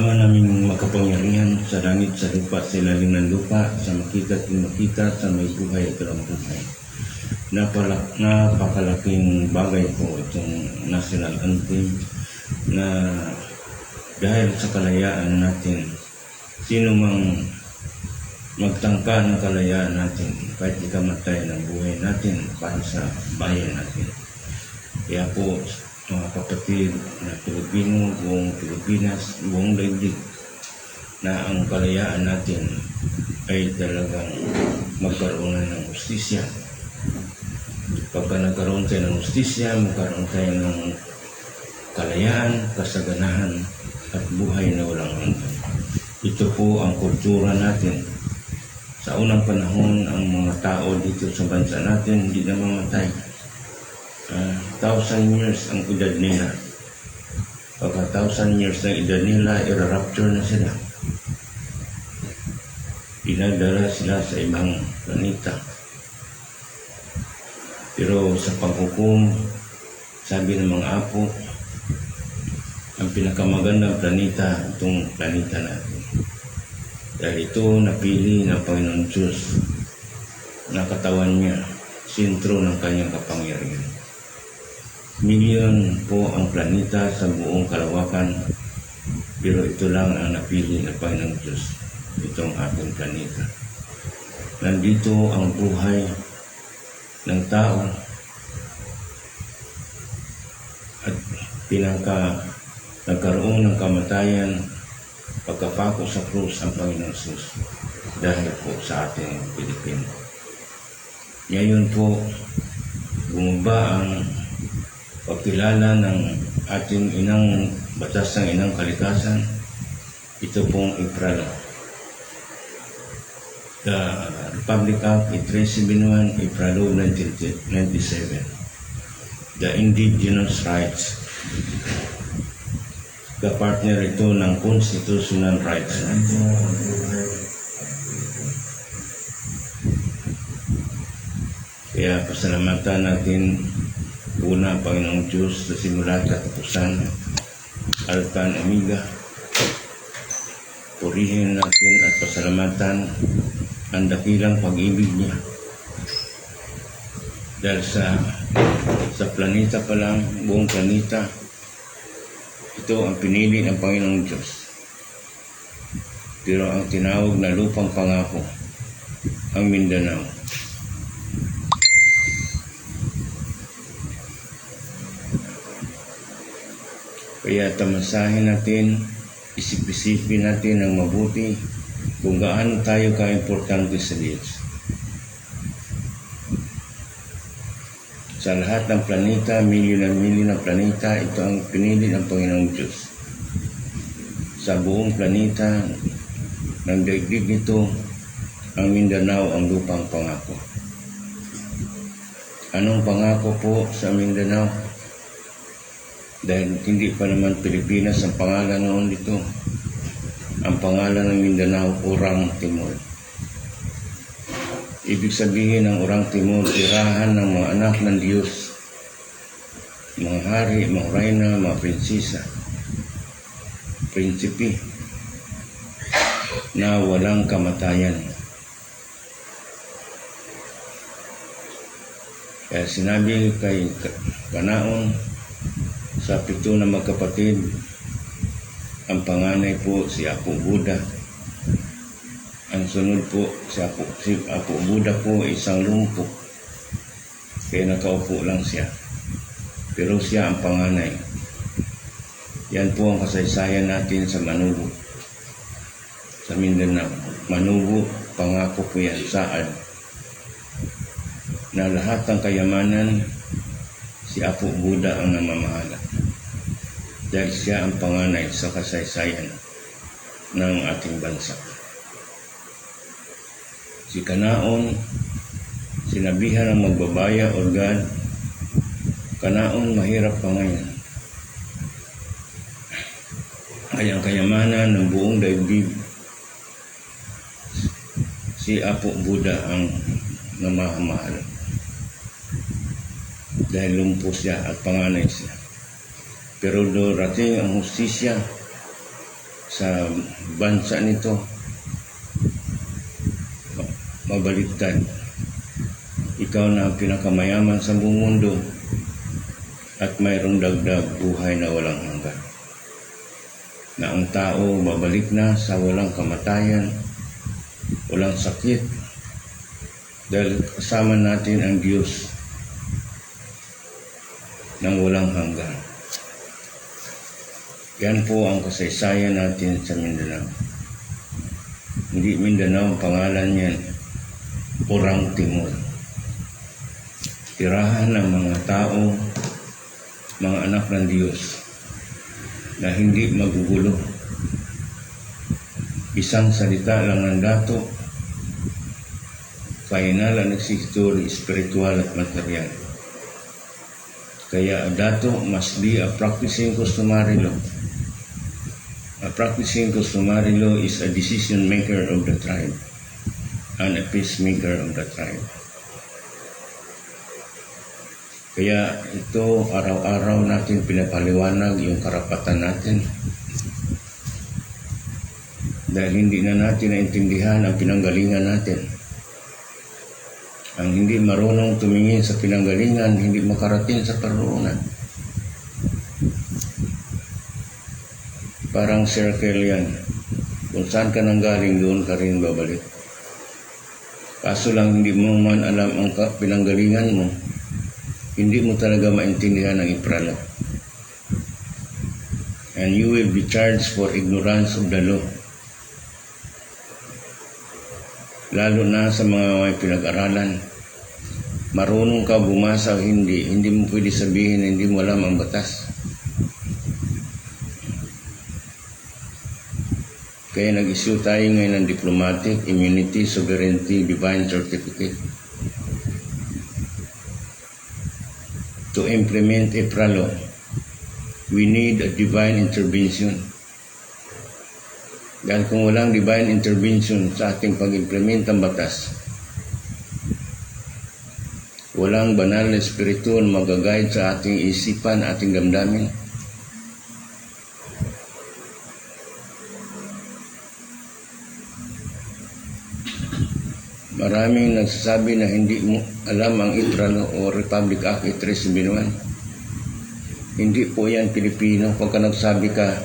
Ama naming makapangyarihan sa langit, sa lupa, sa ilalim ng lupa, sa makita at makita, sa may buhay at walang buhay. Napakalaking bagay po itong national anthem na dahil sa kalayaan natin, sino mang magtangka ng kalayaan natin, kahit ikamatay ng buhay natin para sa bayan natin. Kaya po, mga kapatid na Pilipino, buong Pilipinas, buong daigdig, na ang kalayaan natin ay talagang magkaroon ng hustisya. Pagka nagkaroon tayo ng hustisya, magkaroon tayo ng kalayaan, kasaganahan, at buhay na walang hanggan. Ito po ang kultura natin. Sa unang panahon, ang mga tao dito sa bansa natin hindi na mamatay. 1,000 years ang edad nila. Pagka 1,000 years na edad nila, i-rapture na sila. Dinadala sila sa ibang planeta. Pero sa paghukom, sabi ng mga apo, ang pinakamagandang planeta, itong planeta natin. Dahil ito napili ng Panginoon Diyos na katawan niya, sentro ng kanyang kapangyarihan. Milyon po ang planeta sa buong kalawakan, pero ito lang ang napili ng Panginoon Diyos, itong ating planeta. Nandito ang buhay ng tao at nagkaroon ng kamatayan pagkapako sa krus ang Panginoon Jesus dahil po sa ating Pilipino. Ngayon po, bumaba ang pagkilala ng ating inang batas ng inang kalikasan. Ito pong April. The Republic Act 371, April 1997. The Indigenous Rights. Kapartner ito ng Constitutional Rights. Kaya pasalamatan natin una, Panginoong Diyos, sa simula at katapusan, Alpha and Omega. Purihin natin at pasalamatan ang dakilang pag-ibig niya. Dahil sa planeta pa lang, buong planeta, ito ang pinili ng Panginoong Diyos. Pero ang tinawag na lupang pangako, ang Mindanao. Kaya tamasahin natin, isip-isipin natin ng mabuti kung gaano tayo ka-importante sa Diyos. Sa lahat ng planeta, milyon na planeta, ito ang pinili ng Panginoong Diyos. Sa buong planeta, ng daigdig ito, ang Mindanao ang lupang pangako. Anong pangako po sa Mindanao? Dahil hindi pa naman Pilipinas ang pangalan noon dito. Ang pangalan ng Mindanao, Orang Timor. Ibig sabihin ng Orang Timor, tirahan ng mga anak ng Diyos. Mga hari, mga reyna, mga prinsesa, prinsipi, na walang kamatayan. Kaya sinabi kay Kanaon, sa 7 na magkapatid, ang panganay po si Apo Buddha. Ang sunod po si Apo Buddha po isang lumpok. Kaya nakaupo lang siya. Pero siya ang panganay. Yan po ang kasaysayan natin sa Manubo. Sa Mindanao. Manubo, pangako po yan, saad. Na lahat ng kayamanan, si Apo Buddha ang namamahala. Dahil siya ang panganay sa kasaysayan ng ating bansa. Si Kanaon, sinabihan ng magbabaya o God, Kanaon, mahirap pa ngayon. Ay ang kayamanan ng buong daigdig, si Apo Buddha ang namamahala. Dahil lumpo siya at panganay siya. Pero darating ang hustisya sa bansa nito mabaliktad. Ikaw na ang pinakamayaman sa buong mundo at mayroong dagdag buhay na walang hanggan. Na ang tao babalik na sa walang kamatayan, walang sakit, dahil kasama natin ang Diyos ng walang hanggan. Yan po ang kasaysayan natin sa Mindanao. Hindi Mindanao ang pangalan yan, Purang Timor. Tirahan ng mga tao, mga anak ng Diyos na hindi magugulo. Isang salita lang ng dato, final ang nagsistory, spiritual at material. Kaya dato must be a practicing customary law. A practicing customary law is a decision maker of the tribe and a peacemaker of the tribe. Kaya ito araw-araw natin pinapaliwanag yung karapatan natin. Dahil hindi na natin naintindihan ang pinanggalingan natin. Ang hindi marunong tumingin sa pinanggalingan, hindi makarating sa paroonan. Parang circle yan. Kung saan ka nanggaling, doon ka rin babalik. Kaso lang hindi mo man alam ang pinanggalingan mo, hindi mo talaga maintindihan ang ipralo. And you will be charged for ignorance of the law. Lalo na sa mga may pinag-aralan. Marunong ka bumasa o hindi mo pwede sabihin na hindi mo alam ang batas. Kaya nag-issue tayo ngayon ng Diplomatic Immunity Sovereignty Divine Certificate. To implement EPRA law, we need a divine intervention. Dahil kung walang divine intervention sa ating pag-implement ng batas, walang banal na espiritu na mag-guide sa ating isipan, ating damdamin. Maraming nagsasabi na hindi mo alam ang EPRA o Republic Act 1371. Hindi po yan Pilipino. Pagka nagsabi ka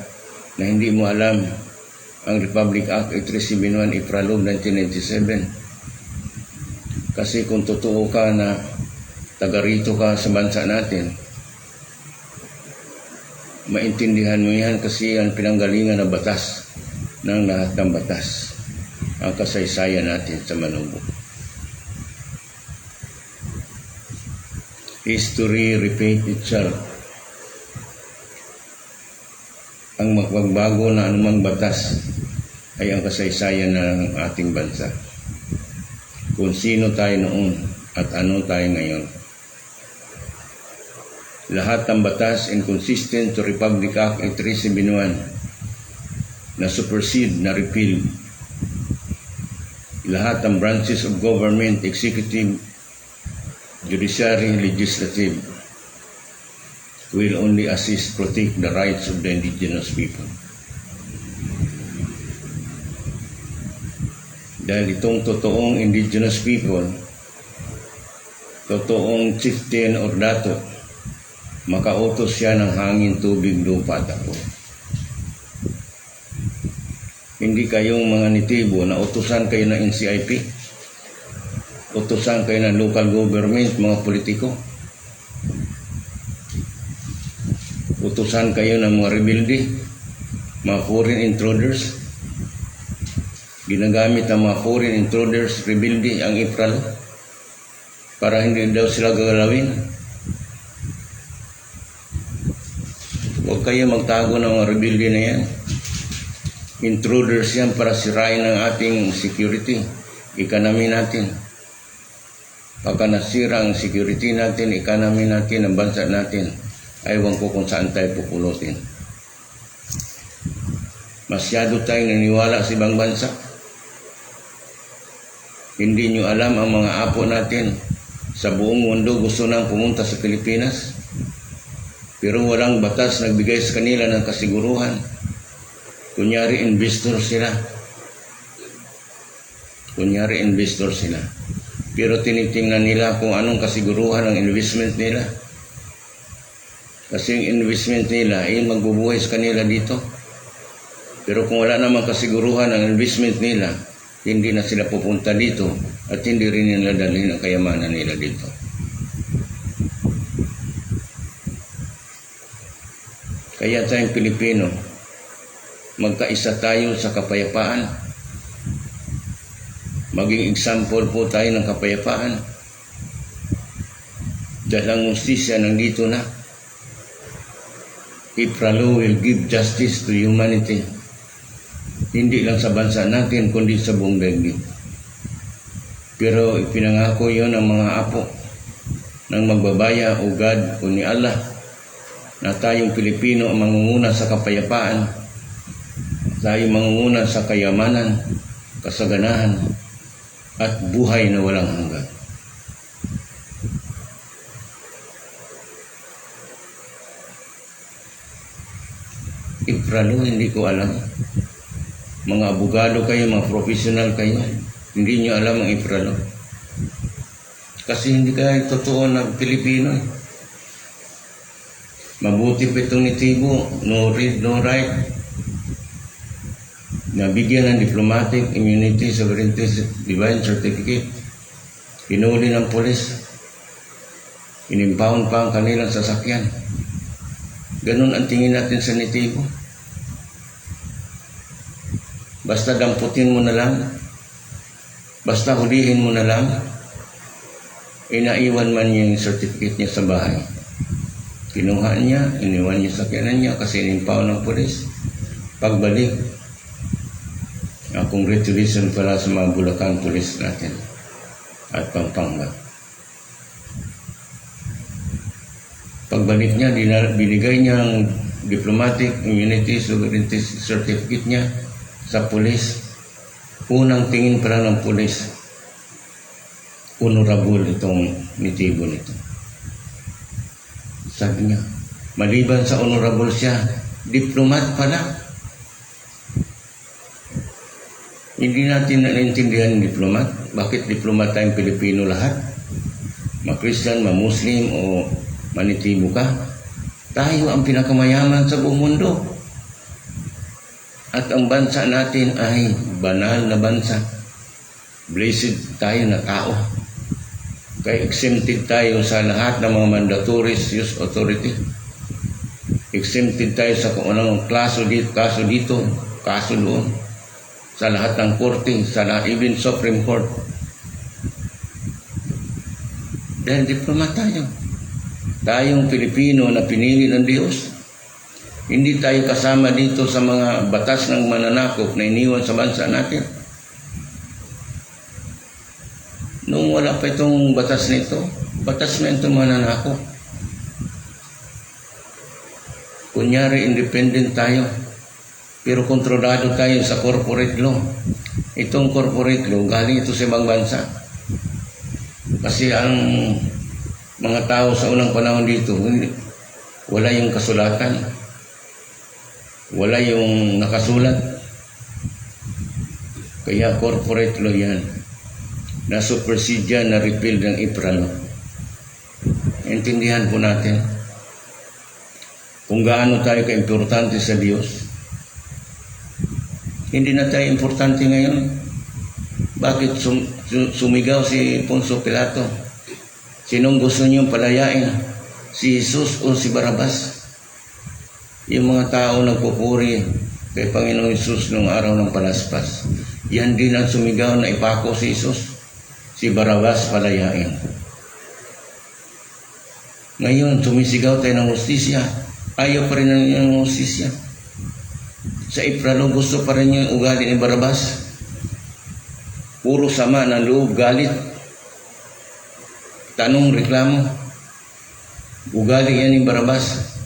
na hindi mo alam ang Republic Act 1371 EPRA Law 1997. Kasi kung totoo ka na taga rito ka sa bansa natin, maintindihan mo yan kasi ang pinanggalingan ng batas ng lahat ng batas. Ang kasaysayan natin sa Manugbo. History repeat itself. Ang magbago na anumang batas ay ang kasaysayan ng ating bansa. Kung sino tayo noon at ano tayo ngayon. Lahat ng batas inconsistent to Republic Act 1371 na supersede, na repeal. Lahat ng branches of government, executive, judiciary, legislative, will only assist, protect the rights of the indigenous people. Dahil itong totoong indigenous people, totoong chieftain or dato, makautos siya ng hangin, tubig, lupa at ako. Hindi kayong mga nitibo na utusan kayo ng NCIP, utusan kayo ng local government, mga politiko, utusan kayo ng mga rebelde, mga foreign intruders. Ginagamit ang mga foreign intruders, rebelde, ang EPRA law para hindi daw sila gagalawin. Huwag kayo magtago ng mga rebelde na yan. Intruders yan para sirain ang ating security, economy natin. Pagka nasira ang security natin, economy natin, ang bansa natin, aywan ko kung saan tayo pupulutin. Masyado tayong naniwala sa ibang bansa. Hindi nyo alam ang mga apo natin sa buong mundo gusto nang pumunta sa Pilipinas. Pero walang batas nagbigay sa kanila ng kasiguruhan. Kunyari investor sila. Pero tinitingnan nila kung anong kasiguruhan ng investment nila. Kasi yung investment nila ay magbubuhay sa kanila dito. Pero kung wala namang kasiguruhan ng investment nila, hindi na sila pupunta dito at hindi rin nila dalhin ang kayamanan nila dito. Kaya tayong Pilipino, magkaisa tayo sa kapayapaan. Maging example po tayo ng kapayapaan. Dahil ang justisya nandito na. IPRA will give justice to humanity. Hindi lang sa bansa natin, kundi sa buong daigdig. Pero ipinangako yon ng mga apo ng magbabaya o God o ni Allah na tayong Pilipino ang mangunguna sa kapayapaan. Tayo mangunguna sa kayamanan, kasaganahan, at buhay na walang hanggan. IPRA, hindi ko alam. Mga abogado kayo, mga professional kayo, hindi nyo alam ang IPRA. Kasi hindi kayo totoo na Pilipino. Mabuti pa itong nitibo, no read, no write. Nabigyan ng diplomatic immunity, sovereignty, divine certificate. Pinuli ng polis. Inimpound pa ang kanilang sasakyan. Ganun ang tingin natin sa nitibo. Basta damputin mo na lang. Basta hulihin mo na lang. Inaiwan man niya yung certificate niya sa bahay. Kinuha niya, iniwan niya sa sakyanan niya kasi inimpound ng polis. Pagbalik, congratulations pala sa mga Bulacan Police natin at Pampanga. Pagbalik niya, binigay niya ang diplomatic immunity sovereignty certificate niya sa pulis. Unang tingin pala ng pulis, honorable itong nitibo nito. Sabi niya, maliban sa honorable siya, diplomat pala. Hindi natin naintindihan ng diplomat. Bakit diplomat tayong Pilipino lahat? Ma-Christian, ma-Muslim o manitibo ka? Tayo ang pinakamayaman sa buong mundo. At ang bansa natin ay banal na bansa. Blessed tayo na tao. Kaya exempted tayo sa lahat ng mga mandatory use authority. Exempted tayo sa kung anong kaso dito, kaso doon. Sa lahat ng korte, sa lahat, even Supreme Court. Dahil diplomat tayo. Tayong Pilipino na pinili ng Diyos. Hindi tayo kasama dito sa mga batas ng mananakop na iniwan sa bansa natin. Nung wala pa itong batas nito, batas na itong mananakop. Kunyari, independent tayo. Pero kontrolado tayo sa corporate law. Itong corporate law, galing ito sa ibang bansa. Kasi ang mga tao sa unang panahon dito, wala yung kasulatan. Wala yung nakasulat. Kaya corporate law yan. Na supersede yan, na repeal ng IPRA law. Intindihan po natin kung gaano tayo ka-importante sa Diyos. Hindi na tayo importante ngayon. Bakit sumigaw si Poncio Pilato? Sinong gusto niyong palayain? Si Jesus o si Barabas? Yung mga tao nagpupuri kay Panginoong Jesus nung araw ng palaspas. Yan din ang sumigaw na ipako si Jesus. Si Barabas palayain. Ngayon, sumisigaw tayo ng justisya. Ayaw pa rin ng justisya. Sa IPRA law, gusto pa rin yung ugali ni Barabas. Puro sama ng loob, galit. Tanong, reklamo. Ugali yan ni Barabas.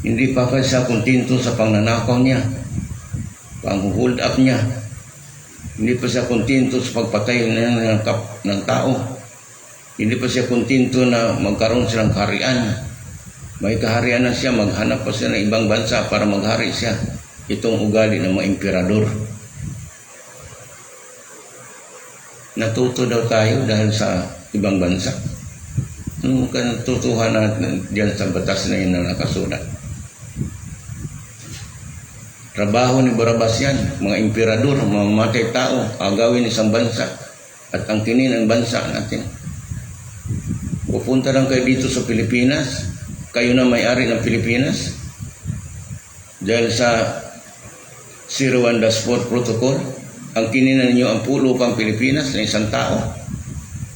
Hindi pa siya kontento sa pangnanakaw niya, pang-hold up niya. Hindi pa siya kontento sa pagpatay ng tao. Hindi pa siya kontento na magkaroon silang kaharian. May kaharian na siya, maghanap pa siya ng ibang bansa para maghari siya. itong ugali ng mga emperador. Natuto daw tayo dahil sa ibang bansa. Ano ka natutuhan natin diyan sa batas na yun na nakasulat? Trabaho ni Barabas yan, mga emperador, mamamatay tao, agawin isang bansa at angkinin ang bansa natin. Pupunta lang kayo dito sa Pilipinas, kayo na may-ari ng Pilipinas dahil sa 01-4 protocol, angkinin na ninyo ang lupang Pilipinas na isang tao,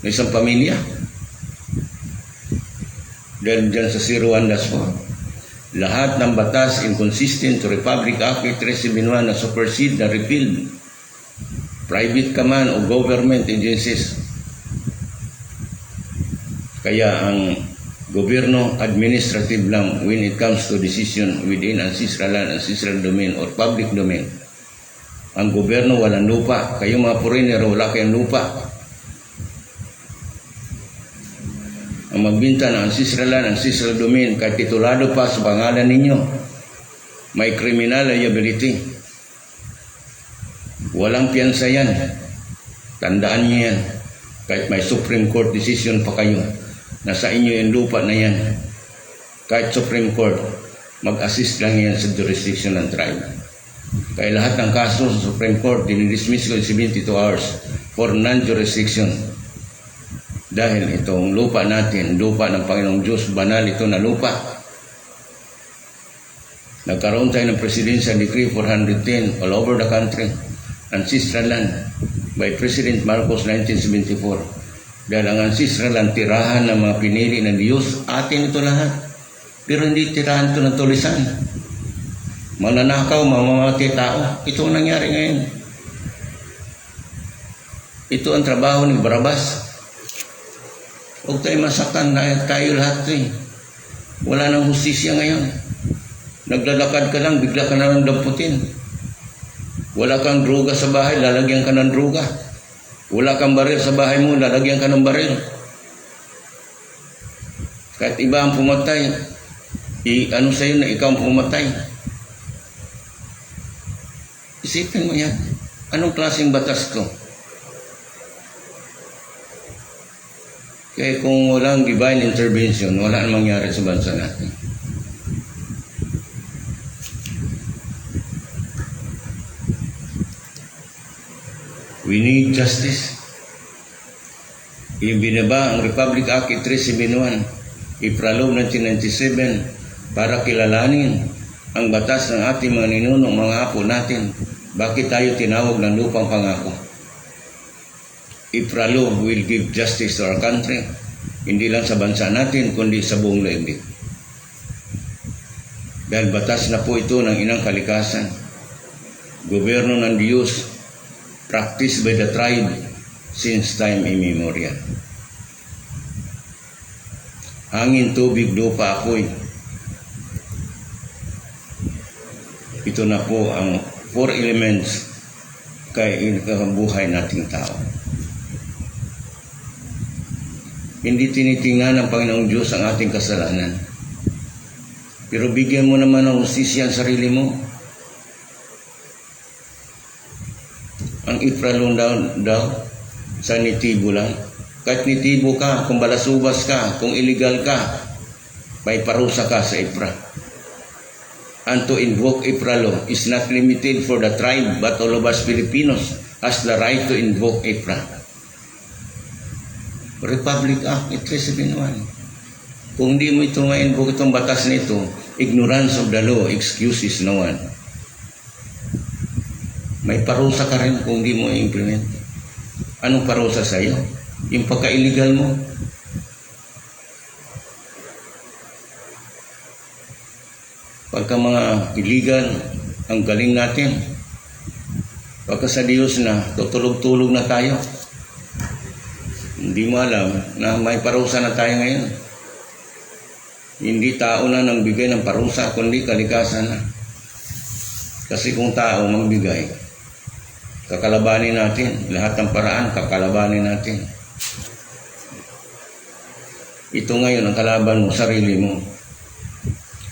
na isang pamilya. Dahil dyan sa 01-4, lahat ng batas inconsistent to Republic Act 371 na supersede na repealed, private ka man o government agencies. Kaya ang gobyerno administrative lang when it comes to decision within ancestral land, ancestral domain or public domain. Ang gobyerno walang lupa. Kayo mga foreigner, wala kayong lupa. Ang magbinta ng ancestral land, ancestral domain, kahit titulado pa sa pangalan ninyo, may criminal liability. Walang piyansa yan. Tandaan niyo yan. Kahit may Supreme Court decision pa kayo, nasa inyo yung lupa na yan. Kahit Supreme Court, mag-assist lang yan sa jurisdiction ng tribe. Kaya lahat ng kaso sa Supreme Court, dinidismiss ko in 72 hours for non-jurisdiction. Dahil itong lupa natin, lupa ng Panginoong Diyos, banal ito na lupa. Nagkaroon tayo ng Presidential Decree 410 all over the country, ancestral land, by President Marcos 1974. Dahil ang ancestral land, tirahan ng mga pinili ng Diyos, atin ito lahat. Pero hindi tirahan ito ng tulisan. Mananakaw, mamamatay tao. Ito ang nangyari ngayon. Ito ang trabaho ni Barabas. Huwag tayo masaktan dahil tayo lahat ito. Wala nang hustisya ngayon. Naglalakad ka lang, bigla ka na lang damputin. Wala kang droga sa bahay, lalagyan ka ng droga. Wala kang baril sa bahay mo, lalagyan ka ng baril. Kahit iba ang pumatay, ano sa'yo na ikaw ang pumatay? Isipin mo yan. Anong klaseng batas to? Kaya kung walang divine intervention, wala nang mangyari sa bansa natin. We need justice. Ibinaba ang Republic Act 371, April 1997, para kilalanin ang batas ng ating mga ninunong mga apo natin. Bakit tayo tinawag ng lupang pangako? April will give justice to our country, hindi lang sa bansa natin, kundi sa buong daigdig. Dahil batas na po ito ng inang kalikasan, gobyerno ng Diyos, practiced by the tribe since time immemorial. Hangin, tubig, lupa, apoy. Ito na po ang 4 elements kay buhay nating tao. Hindi tinitingnan ng Panginoong Diyos ang ating kasalanan. Pero bigyan mo naman ng hustisya ang sarili mo. Ang April daw sa nitibo lang. Kahit nitibo ka, kung balasubas ka, kung illegal ka, may parusa ka sa April. And to invoke April is not limited for the tribe, but all of us Filipinos has the right to invoke April. Republic Act 371. Kung di mo ito ma-invoke itong batas nito, ignorance of the law excuses no one. May parusa ka rin kung di mo i-implement. Anong parusa sa iyo? Yung pagka-illegal mo. Pagka mga illegal, ang galing natin. Pagka sa Diyos na, tutulog-tulog na tayo. Hindi mo alam na may parusa na tayo ngayon. Hindi tao na nang bigay ng parusa, kundi kalikasan na. Kasi kung tao magbigay, kakalabanin natin. Lahat ng paraan, kakalabanin natin. Ito ngayon ang kalaban mo, sarili mo.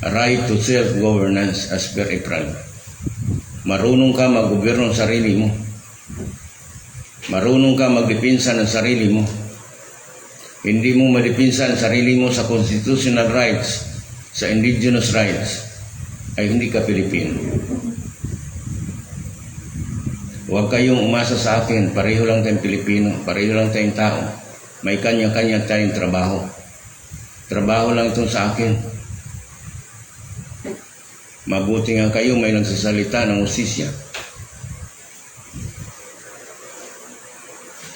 A right to self-governance as per April. Marunong ka maggobyerno ng sarili mo. Marunong ka magdepensa ng sarili mo. Hindi mo madepinsa ang sarili mo sa constitutional rights, sa indigenous rights, ay hindi ka Pilipino. Huwag kayong umasa sa akin, pareho lang tayong Pilipino, pareho lang tayong tao. May kanya-kanya tayong trabaho. Trabaho lang ito sa akin. Mabuti nga kayo may nagsasalita ng hustisya.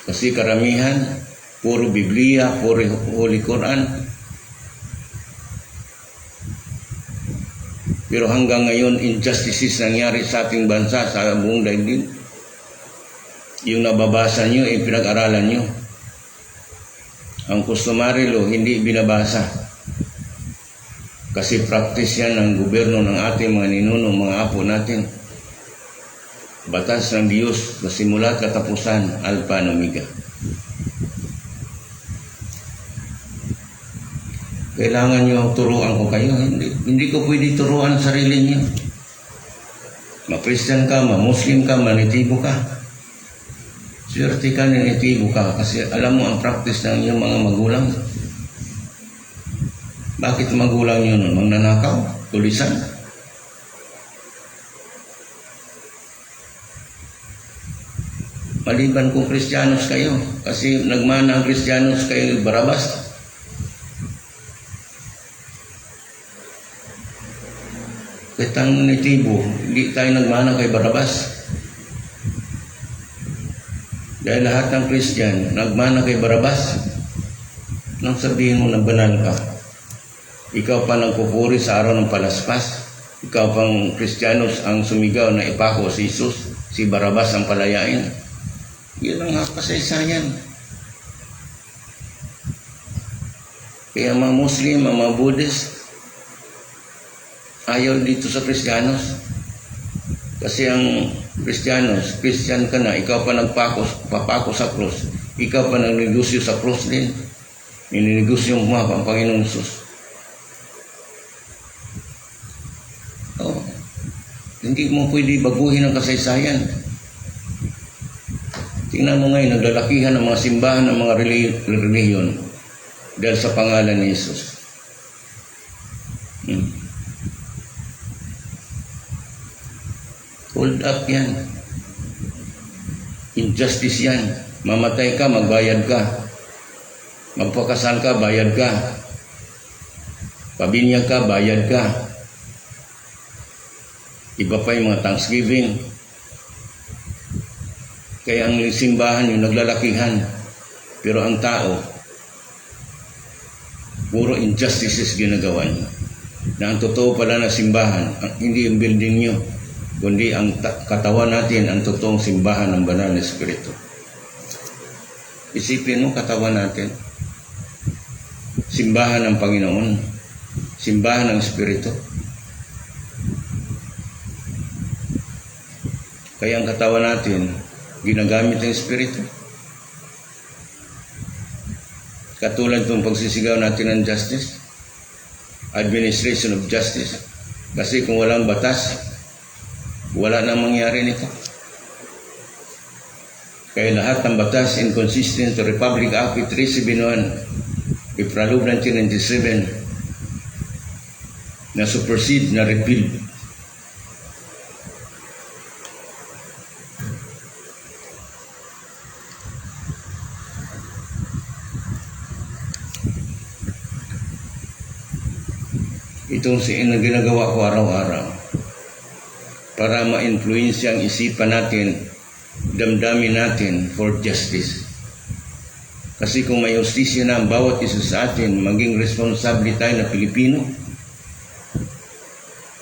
Kasi karamihan, puro Biblia, puro Holy Quran. Pero hanggang ngayon, injustices nangyari sa ating bansa, sa buong daigdig. Yung nababasa nyo, yung pinag-aralan nyo. Ang customary law, hindi binabasa. Kasi practice yan ng gobyerno ng ating mga ninuno, mga apo natin. Batas ng Diyos na simula at katapusan, Alpha and Omega. Kailangan nyo turuan ko kayo. Hindi ko pwede turuan ang sarili nyo. Ma-Christian ka, ma-Muslim ka, manitibo ka. Swerte ka, nanitibo ka kasi alam mo ang practice ng iyong mga magulang. Bakit magulang nyo nun? Magnanakaw? Tulisan? Maliban kung Kristiyanos kayo kasi nagmana ang Kristiyanos kayo Barabas. Kitang nitibo, hindi tayo nagmana kay Barabas. Dahil lahat ng Christian, nagmana kay Barabas. Nang sabihin mo na banal ka, ikaw pa nagpupuri sa araw ng palaspas, ikaw pang Kristiyanos ang sumigaw na ipako si Jesus, si Barabas ang palayain. Yun ang kasaysayan. Kaya mga Muslim, mga Buddhist, ayaw dito sa Kristiyanos. Kasi ang Kristiyanos, Christian ka na, ikaw pa papako sa krus. Ikaw pa nagnegosyo sa krus din. Nininegosyo mo ang Panginoong Jesus. Oh, hindi mo pwede baguhin ang kasaysayan. Tingnan mo ngayon, naglalakihan ng mga simbahan ng mga relihiyon dahil sa pangalan ni Jesus. Hold up yan. Injustice yan. Mamatay ka, magbayad ka. Magpakasal ka, bayad ka. Pabinyag ka, bayad ka. Iba pa yung mga Thanksgiving. Kaya ang simbahan yung naglalakihan. Pero ang tao, puro injustices ginagawa niyo. Na ang totoo pala na simbahan, hindi yung building niyo, kundi ang katawan natin, ang totoong simbahan ng banal na Espiritu. Isipin mo katawan natin. Simbahan ng Panginoon. Simbahan ng Espiritu. Kaya ang katawan natin, ginagamit ng Espiritu. Katulad itong pagsisigaw natin ng justice, administration of justice. Kasi kung walang batas, wala nang mangyari nito. Kaya lahat ng batas inconsistent to Republic Act 371, Ipraloob 1997, na supersede, na repeal. Itong ginagawa ko araw-araw para ma-influensya ang isipan natin, damdamin natin for justice. Kasi kung may justisya na ang bawat isa sa atin, maging responsable tayo na Pilipino,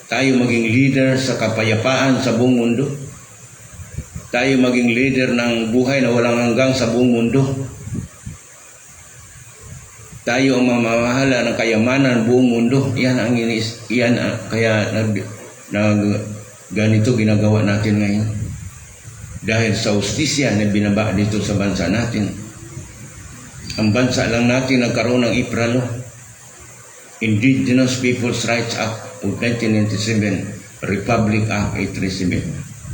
tayo maging leader sa kapayapaan sa buong mundo, tayo maging leader ng buhay na walang hanggang sa buong mundo, tayo ang mamamahala ng kayamanan ng buong mundo. Yan ang kaya ganito ginagawa natin ngayon. Dahil sa justisya na binaba dito sa bansa natin. Ang bansa lang natin nagkaroon ng IPRA Law, Indigenous Peoples' Rights Act of 1997, Republic Act 837.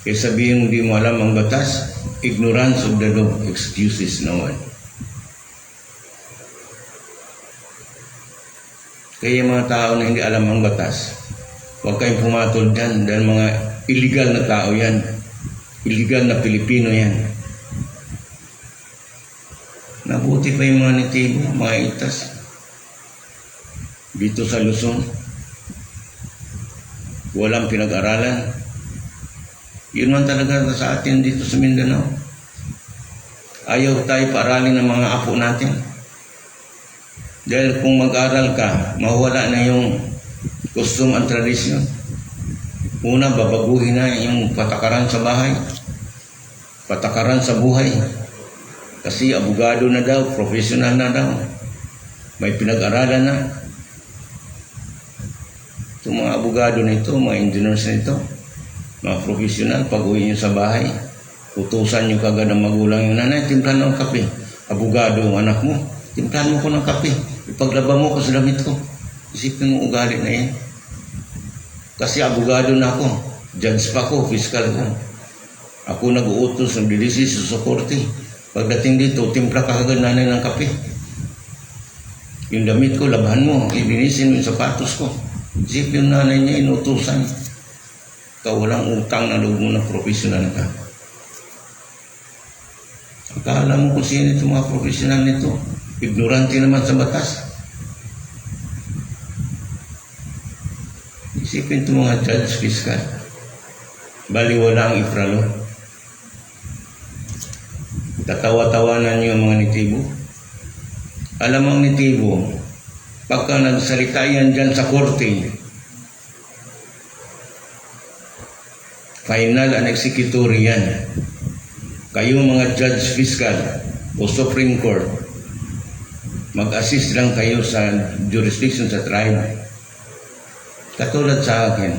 Kaya sabihin mo di mo alam ang batas, ignorance of the law excuses no one. Kaya mga tao na hindi alam ang batas, huwag kayong pumatol dyan dahil mga illegal na tao yan. Illegal na Pilipino yan. Nabuti pa yung mga nitibo, mga itas. Dito sa Luzon, walang pinag-aralan. Yun man talaga sa atin dito sa Mindanao. Ayaw tayo paaralin ng mga apo natin. Dahil kung mag-aral ka, mawala na yung custom and tradition. Una, babaguhin na yung patakaran sa bahay, patakaran sa buhay. Kasi abogado na daw, professional na daw. May pinag-aralan na. Itong mga abogado nito, mga engineers nito, mga professional, pag-uwi nyo sa bahay, utusan nyo kagad ng magulang yung nanay, timplahan ng kape. Abogado ang anak mo, timplahan mo ko ng kape. Ipaglaba mo ko sa damit ko. Isipin mo ugali na yan. Kasi abogado na ako, judge pa ko, fiscal ko. Ako nag-uutos ng dilisis sa korte. Pagdating dito, timpla ka kagad nanay ng kape. Yung damit ko, labahan mo, ibinisin mo yung sapatos ko. Isip yung nanay niya, inutusan. Ikaw walang utang na loob mo na profesional ka. Akala mo kung sino itong mga profesional nito. Ignorante naman sa batas. Isipin itong mga judge, fiscal. Baliwala ang ifralo. Tatawa-tawanan niyo ang mga nitibo. Alam ang nitibo, pagka nagsalita yan dyan sa korte, final and executory yan. Kayo mga judge, fiscal o Supreme Court, mag-assist lang kayo sa jurisdiction sa tribe. Katulad sa akin,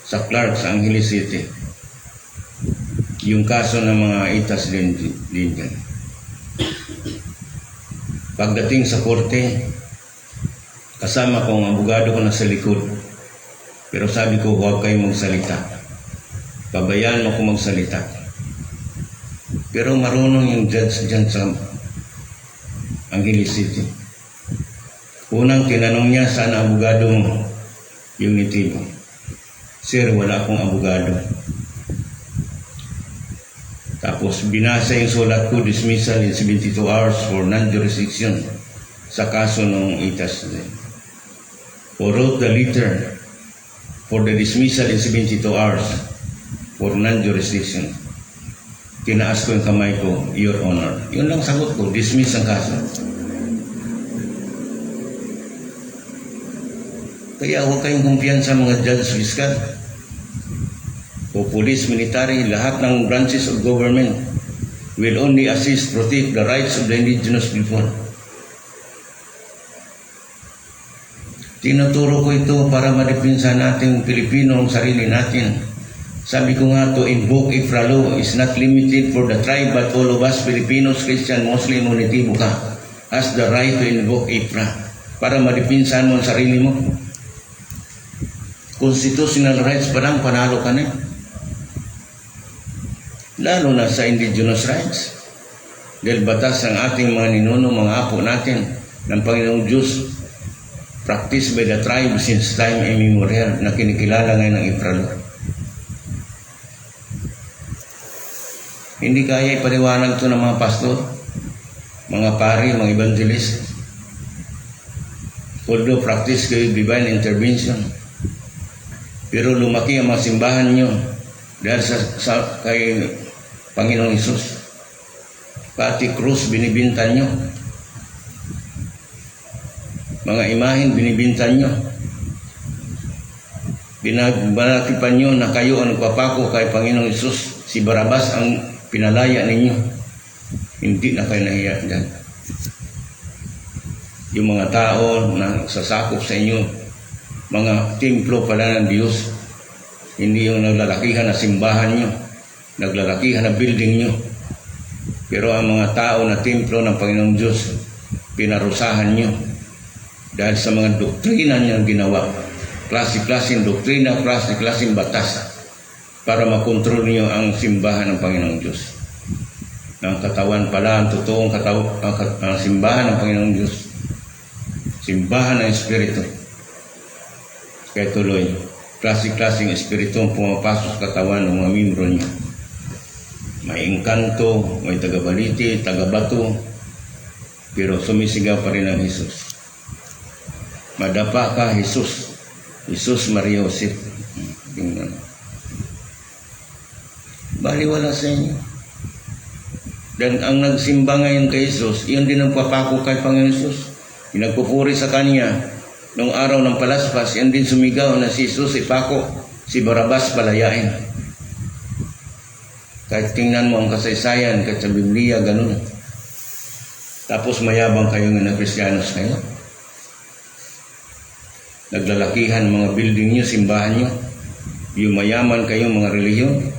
sa Clark, sa Angeles City, yung kaso ng mga itas din dyan. Pagdating sa korte, kasama ko ang abogado ko na sa likod. Pero sabi ko, huwag kayong magsalita. Pabayaan mo kung magsalita. Pero marunong yung judge dyan sa Angeles City. Unang tinanong niya, saan abogado mo? Yung nitibo. Sir, wala akong abogado. Tapos binasa yung sulat ko, dismissal in 72 hours for non-jurisdiction sa kaso ng itas. Or wrote the letter for the dismissal in 72 hours for non-jurisdiction. Tinaas ko yung kamay ko, Your Honor. Yun lang sagot ko, dismiss ang kaso. Kaya huwag kayong kumpiyansa mga judge, fiscal o police, military, lahat ng branches of government will only assist, protect the rights of the indigenous people. Tinuturo ko ito para madepinsa nating Pilipino ang sarili natin. Sabi ko nga, to invoke IFRA law is not limited for the tribe, but all of us Filipinos, Christian, Muslim, o nitibo ka has the right to invoke IFRA para madepinsahan mo ang sarili mo. Constitutional rights pa lang, panalo ka na. Lalo na sa indigenous rights. Dahil batas ng ating mga ninuno, mga apo natin, ng Panginoong Diyos, practiced by the tribe since time immemorial, na kinikilala ngayon ng IFRA law. Hindi kaya ipaliwanag ito ng mga pastor, mga pari, mga evangelist. Although practice kayo divine intervention, pero lumaki ang mga simbahan nyo dahil sa kay Panginoong Hesus. Pati krus binibintan nyo. Mga imahin binibintan nyo. Binagbalatipan nyo na kayo ang nagpapako kay Panginoong Hesus. Si Barabas ang pinalaya ninyo. Hindi na kayo nahiya dyan. Yung mga tao na sasakop sa inyo, mga templo pala ng Diyos, hindi yung naglalakihan na simbahan nyo, naglalakihan na building nyo. Pero ang mga tao na templo ng Panginoong Diyos, pinarusahan nyo dahil sa mga doktrina nyo ginawa. Klase-klaseng doktrina, klase-klaseng batas. para makontrol niyo ang simbahan ng Panginoong Diyos. Ang katawan pala, ang totoong ang simbahan ng Panginoong Diyos. Simbahan ng Espiritu. Kaya tuloy, klase-klaseng espiritu ang pumapasok sa katawan ng mga membro niya. May engkanto, may tagabaliti, tagabato, pero sumisigaw pa rin ang Jesus. Madapa ka, Jesus. Jesus Maria Joseph. Tingnan. Baliwala sa inyo. Dan ang nagsimba ngayon kay Jesus, iyon din ang papako kay Panginoon Jesus. Pinagpupuri sa Kanya. Noong araw ng palaspas, yan din sumigaw na si Jesus ipako, si Barabas palayain. Kahit tingnan mo ang kasaysayan, kahit sa Biblia, ganun. Tapos mayabang kayo na Kristiyanos kayo. Naglalakihan mga building nyo, simbahan nyo. Yung mayaman kayo mga relihiyon.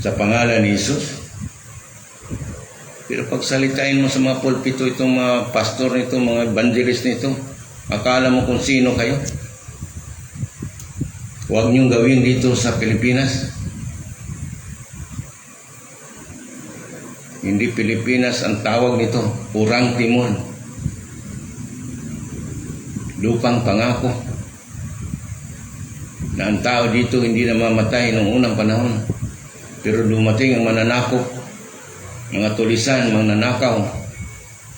Sa pangalan ni Jesus. Pero pagsalitain mo sa mga pulpito, itong mga pastor nito, mga evangelist nito, akala mo kung sino kayo. Huwag niyong gawin dito sa Pilipinas. Hindi Pilipinas ang tawag nito, Urang Timon. Lupang pangako. Na ang tao dito hindi namamatay noong unang panahon. Pero dumating ang mananakop, mga tulisan, mga nanakaw,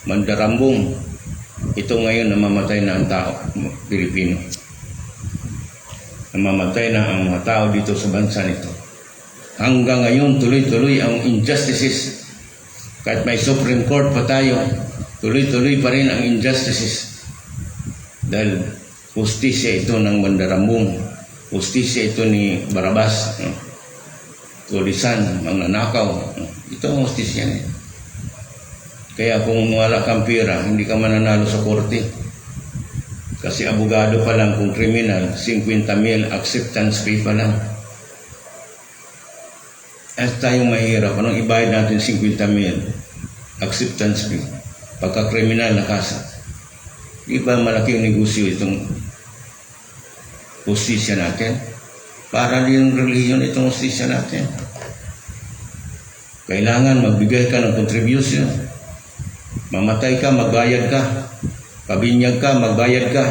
mandarambong. Ito ngayon namamatay na ang tao, Pilipino. Namamatay na ang mga tao dito sa bansa nito. Hanggang ngayon, tuloy-tuloy ang injustices. Kahit may Supreme Court pa tayo, tuloy-tuloy pa rin ang injustices. Dahil justisya ito ng mandarambong. Justisya ito ni Barabas. Tulisan, mga nanakaw. Ito ang justisya niya. Kaya kung wala kang pera, hindi ka mananalo sa korte. Kasi abogado pa lang kung kriminal, 50,000 acceptance fee pa lang. At tayong mahirap, anong ibayad natin 50,000 acceptance fee? Pagka kriminal na kasa. Di ba malaking negosyo itong justisya natin? Para din relihiyon itong justisya natin. Kailangan magbigay ka ng contribution. Mamatay ka, magbayad ka. Pabinyag ka, magbayad ka.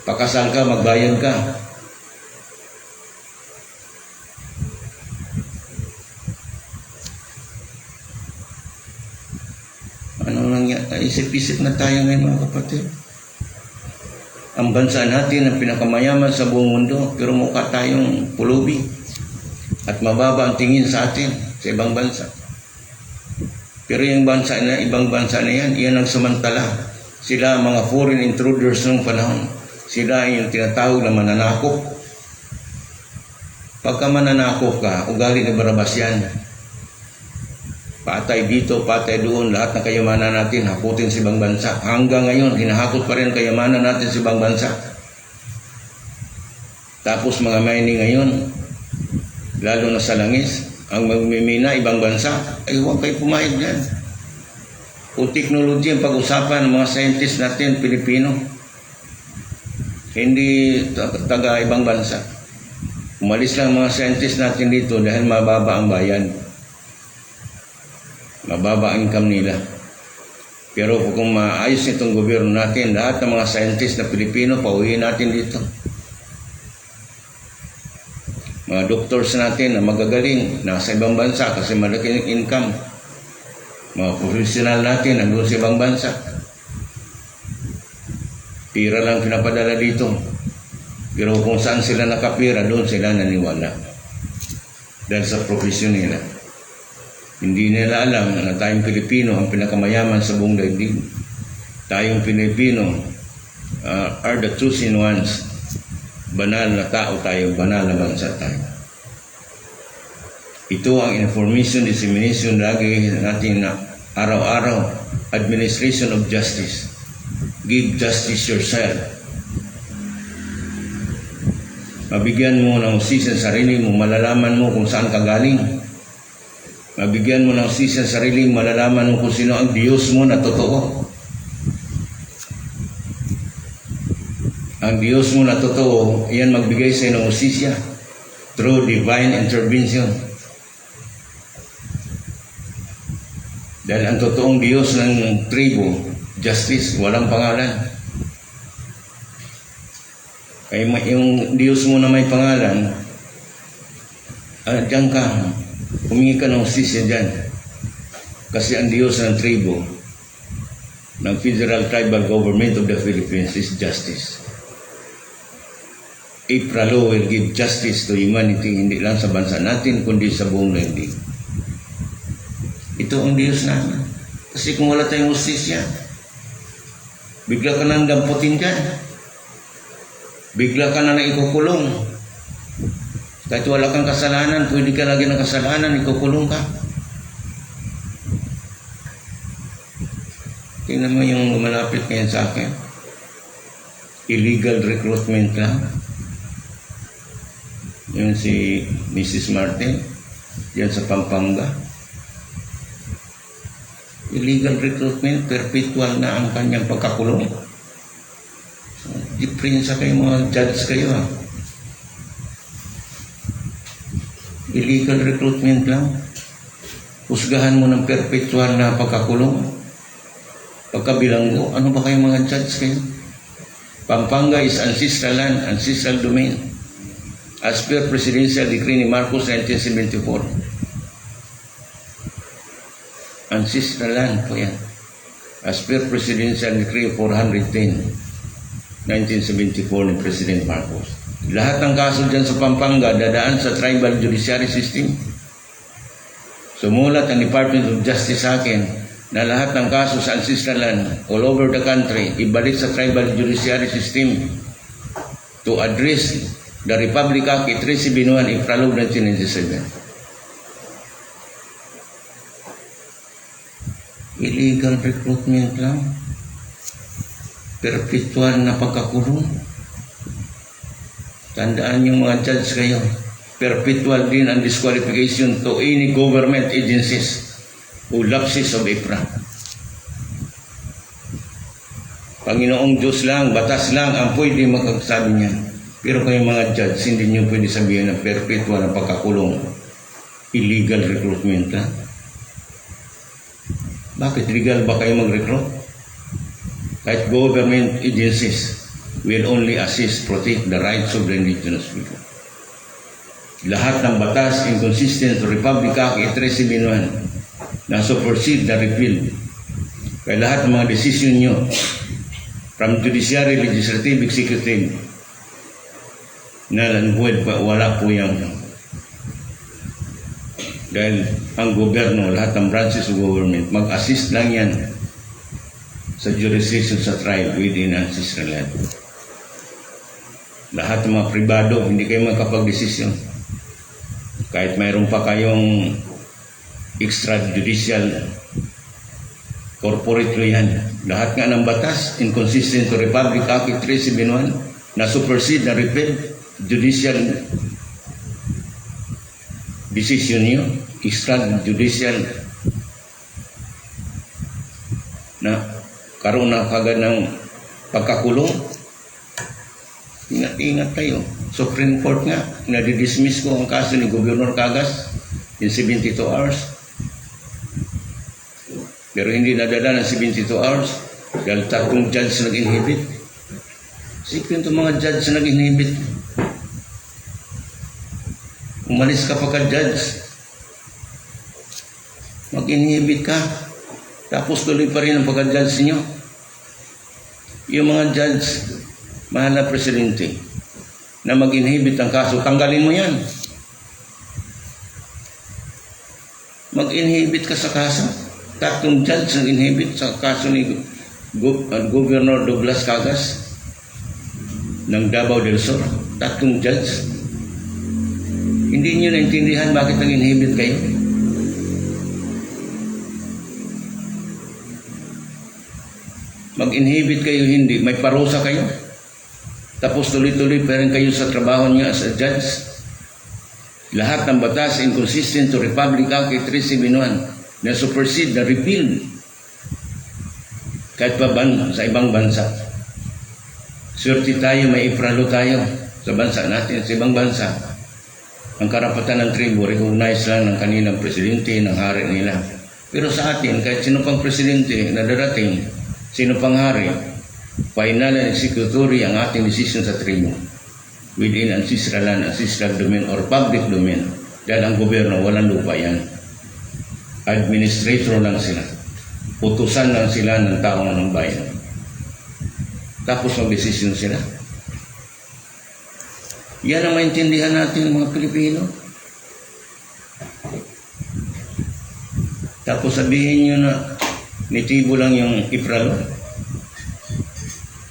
Pakasal ka, magbayad ka. Ano nangyari? Isip-isip na tayo ngayon mga kapatid. Ang bansa natin ang pinakamayaman sa buong mundo, pero mukha tayong pulubi. At mababa ang tingin sa atin sa ibang bansa. Pero yung bansa na, ibang bansa na yan, iyan ang samantala. Sila mga foreign intruders ng panahon. Sila yung tinatawag na mananakop. Pagka mananakop ka, ugali ni Barabas yan. Patay dito, patay doon, lahat ng kayamanan natin, hakutin sa ibang bansa. Hanggang ngayon, hinahakot pa rin ang kayamanan natin sa ibang bansa. Tapos mga mining ngayon, lalo na sa langis, ang magmimina ibang bansa, ay huwag kayo pumayag dyan. Kung teknology ang pag-usapan ng mga scientist natin, Pilipino, hindi taga ibang bansa. Umalis lang mga scientist natin dito dahil mababa ang bayan. Mababa ang income nila. Pero kung maayos itong gobyerno natin, lahat ng mga scientist na Pilipino, pauwiin natin dito. Mga doctors natin na magagaling, nasa ibang bansa kasi malaking income. Mga professional natin, nandun sa ibang bansa. Pira lang pinapadala dito. Pero kung saan sila nakapira, doon sila naniwala. Dahil sa profesyon nila. Hindi nila alam na tayong Pilipino ang pinakamayaman sa buong daigdig. Tayong Pilipino are the chosen ones. Banal na tao tayo, banal na bansa tayo. Ito ang information dissemination lagi natin na araw-araw. Administration of justice. Give justice yourself. Mabigyan mo ng hustisya sa sarili mo, malalaman mo kung saan ka galing. Mabigyan mo ng hustisya sa sarili mo, malalaman mo kung sino ang Diyos mo na totoo. Ang Diyos mo na totoo, iyan magbigay sa iyo ng hustisya. through divine intervention. Dahil ang totoong Diyos ng tribo, justice, walang pangalan. Kaya yung Diyos mo na may pangalan, diyan ka, humingi ka ng hustisya dyan. Kasi ang Diyos ng tribo, ng Federal Tribal Government of the Philippines is justice. IPRA will give justice to humanity, hindi lang sa bansa natin, kundi sa buong daigdig. Ito ang Diyos namin. Kasi kung wala tayong hustisya, bigla ka nang damputin dyan. Bigla ka na ikukulong. Kahit wala kang kasalanan, pwede ka lagi ng kasalanan, ikukulong ka. Tingnan mo yung malapit ngayon sa akin. Illegal recruitment lang. Yung si Mrs. Martin, yan sa Pampanga. Illegal recruitment, perpetual na ang kanyang pagkakulong. Diferensya kayo, mga judge kayo ha. Illegal recruitment lang. Husgahan mo ng perpetual na pagkakulong. Pagkabilanggo, ano ba kayo mga judge kayo? Pampanga is ancestral land, ancestral domain. As per Presidential Decree ni Marcos 1974. Ancestral land po yan. As per Presidential Decree 410, 1974 ni President Marcos. Lahat ng kaso dyan sa Pampanga dadaan sa tribal judiciary system. Sumulat ang Department of Justice sa akin na lahat ng kaso sa ancestral land all over the country ibalik sa tribal judiciary system to address the Republic Act 371 IPRA 1997. Illegal recruitment lang. Perpetual na pagkakulong. Tandaan yung mga judge kayo. Perpetual din ang disqualification to any government agencies o lapses of IPRA. Panginoong Diyos lang, batas lang ang pwede magsabi niya. Pero kayo mga judge, hindi niyo pwede sabihin na perpetual na pagkakulong. Illegal recruitment lang. Bakit legal ba kayo mag-recruit? Kahit government agencies will only assist, protect the rights of the indigenous people. Lahat ng batas inconsistent to Republic Act 371 na supersede na repeal. Kaya lahat ng mga desisyon nyo from judiciary, legislative, executive na lanbued pa, wala po yan. Dahil ang gobyerno, lahat ng branches of government, mag-assist lang yan sa jurisdiction sa tribe within ancestral land. Lahat ng mga pribado, hindi kayo makapag-desisyon. Kahit mayroon pa kayong extrajudicial corporate law yan. Lahat nga ng batas, inconsistent to Republic Act 371 na supersede na repeal judicial decision nyo, extrajudicial na karoon na kagad ng pagkakulong. Ingat-ingat kayo. Supreme Court nga, nadidismiss ko ang kaso ni Governor Cagas in 72 hours. Pero hindi nadala ng 72 hours dahil tatlong judge nag-inhibit. Sikrin itong mga judge na nag-inhibit. Umalis ka pagka-judge. Mag-inhibit ka. Tapos tuloy pa rin ang pagka-judge nyo. Yung mga judge, mahal na presidente, na mag-inhibit ang kaso, tanggalin mo yan. Mag-inhibit ka sa kaso. Tatlong judge nag-inhibit sa kaso ni Governor Douglas Cagas ng Davao del Sur. Tatlong judge. Hindi nyo naintindihan bakit nag-inhibit kayo. Mag-inhibit kayo hindi, may parusa kayo. Tapos tuloy-tuloy pa rin kayo sa trabaho niyo as a judge. Lahat ng batas inconsistent to Republic Act 371 na supersede, na repeal kahit pa sa ibang bansa. Swerte tayo, may ipralo tayo sa bansa natin, sa ibang bansa. Ang karapatan ng tribo, recognize lang ng kanilang presidente, ng hari nila. Pero sa atin, kahit sino pang presidente na darating, sino pang hari, final and executory ang ating decision sa tribo within ancestral land, ancestral domain, or public domain. Dahil ang gobyerno, walang lupa yan. Administrator lang sila. Utusan lang sila ng taong ng bayan. Tapos mag-desisyon sila. Yan ang maintindihan natin mga Pilipino. Tapos sabihin nyo na nitibo lang yung Ipralo.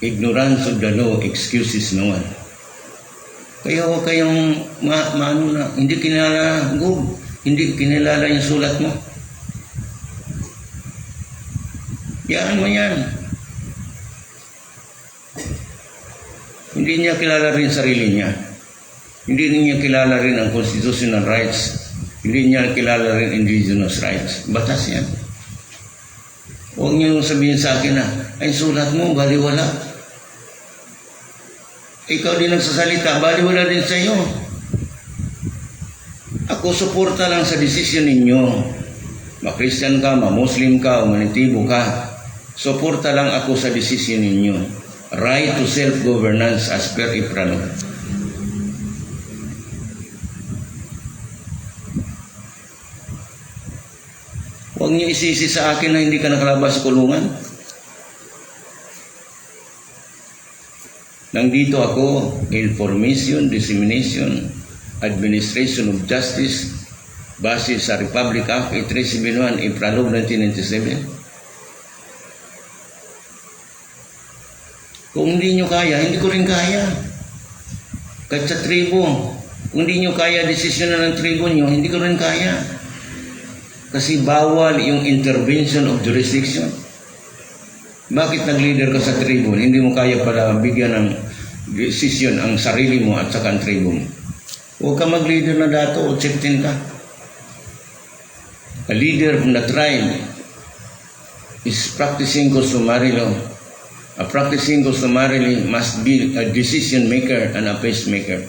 Ignorance of the law excuses no one. Kaya huwag kayong maano na, hindi kinala Gob, hindi kinilala yung sulat mo. Yan mo yan. Hindi niya kilala rin sarili niya. Hindi niya kilala rin ang constitutional rights. Hindi niya kilala rin indigenous rights. Batas yan. Huwag niyo sabihin sa akin na, ay sulat mo, baliwala. Ikaw din nagsasalita, baliwala din sa iyo. Ako suporta lang sa desisyon ninyo. Ma-Christian ka, ma-Muslim ka, o manitibo ka. Suporta lang ako sa desisyon ninyo. Right to self-governance as per Ipralo. Huwag niyo isisi sa akin na hindi ka nakalabas sa kulungan. Nandito ako, information, dissemination, administration of justice, base sa Republic Act 8371, Ipralo 1997. Kung hindi nyo kaya, hindi ko rin kaya. Kahit sa tribo, kung hindi nyo kaya desisyon na ng tribo nyo, hindi ko rin kaya. Kasi bawal yung intervention of jurisdiction. Bakit nag-leader ka sa tribo? Hindi mo kaya pala bigyan ng desisyon ang sarili mo at saka ang tribo mo. Huwag ka mag-leader na dato o chieftain ka. A leader from the tribe is practicing customary law. A practicing customarily must be a decision maker and a pacemaker.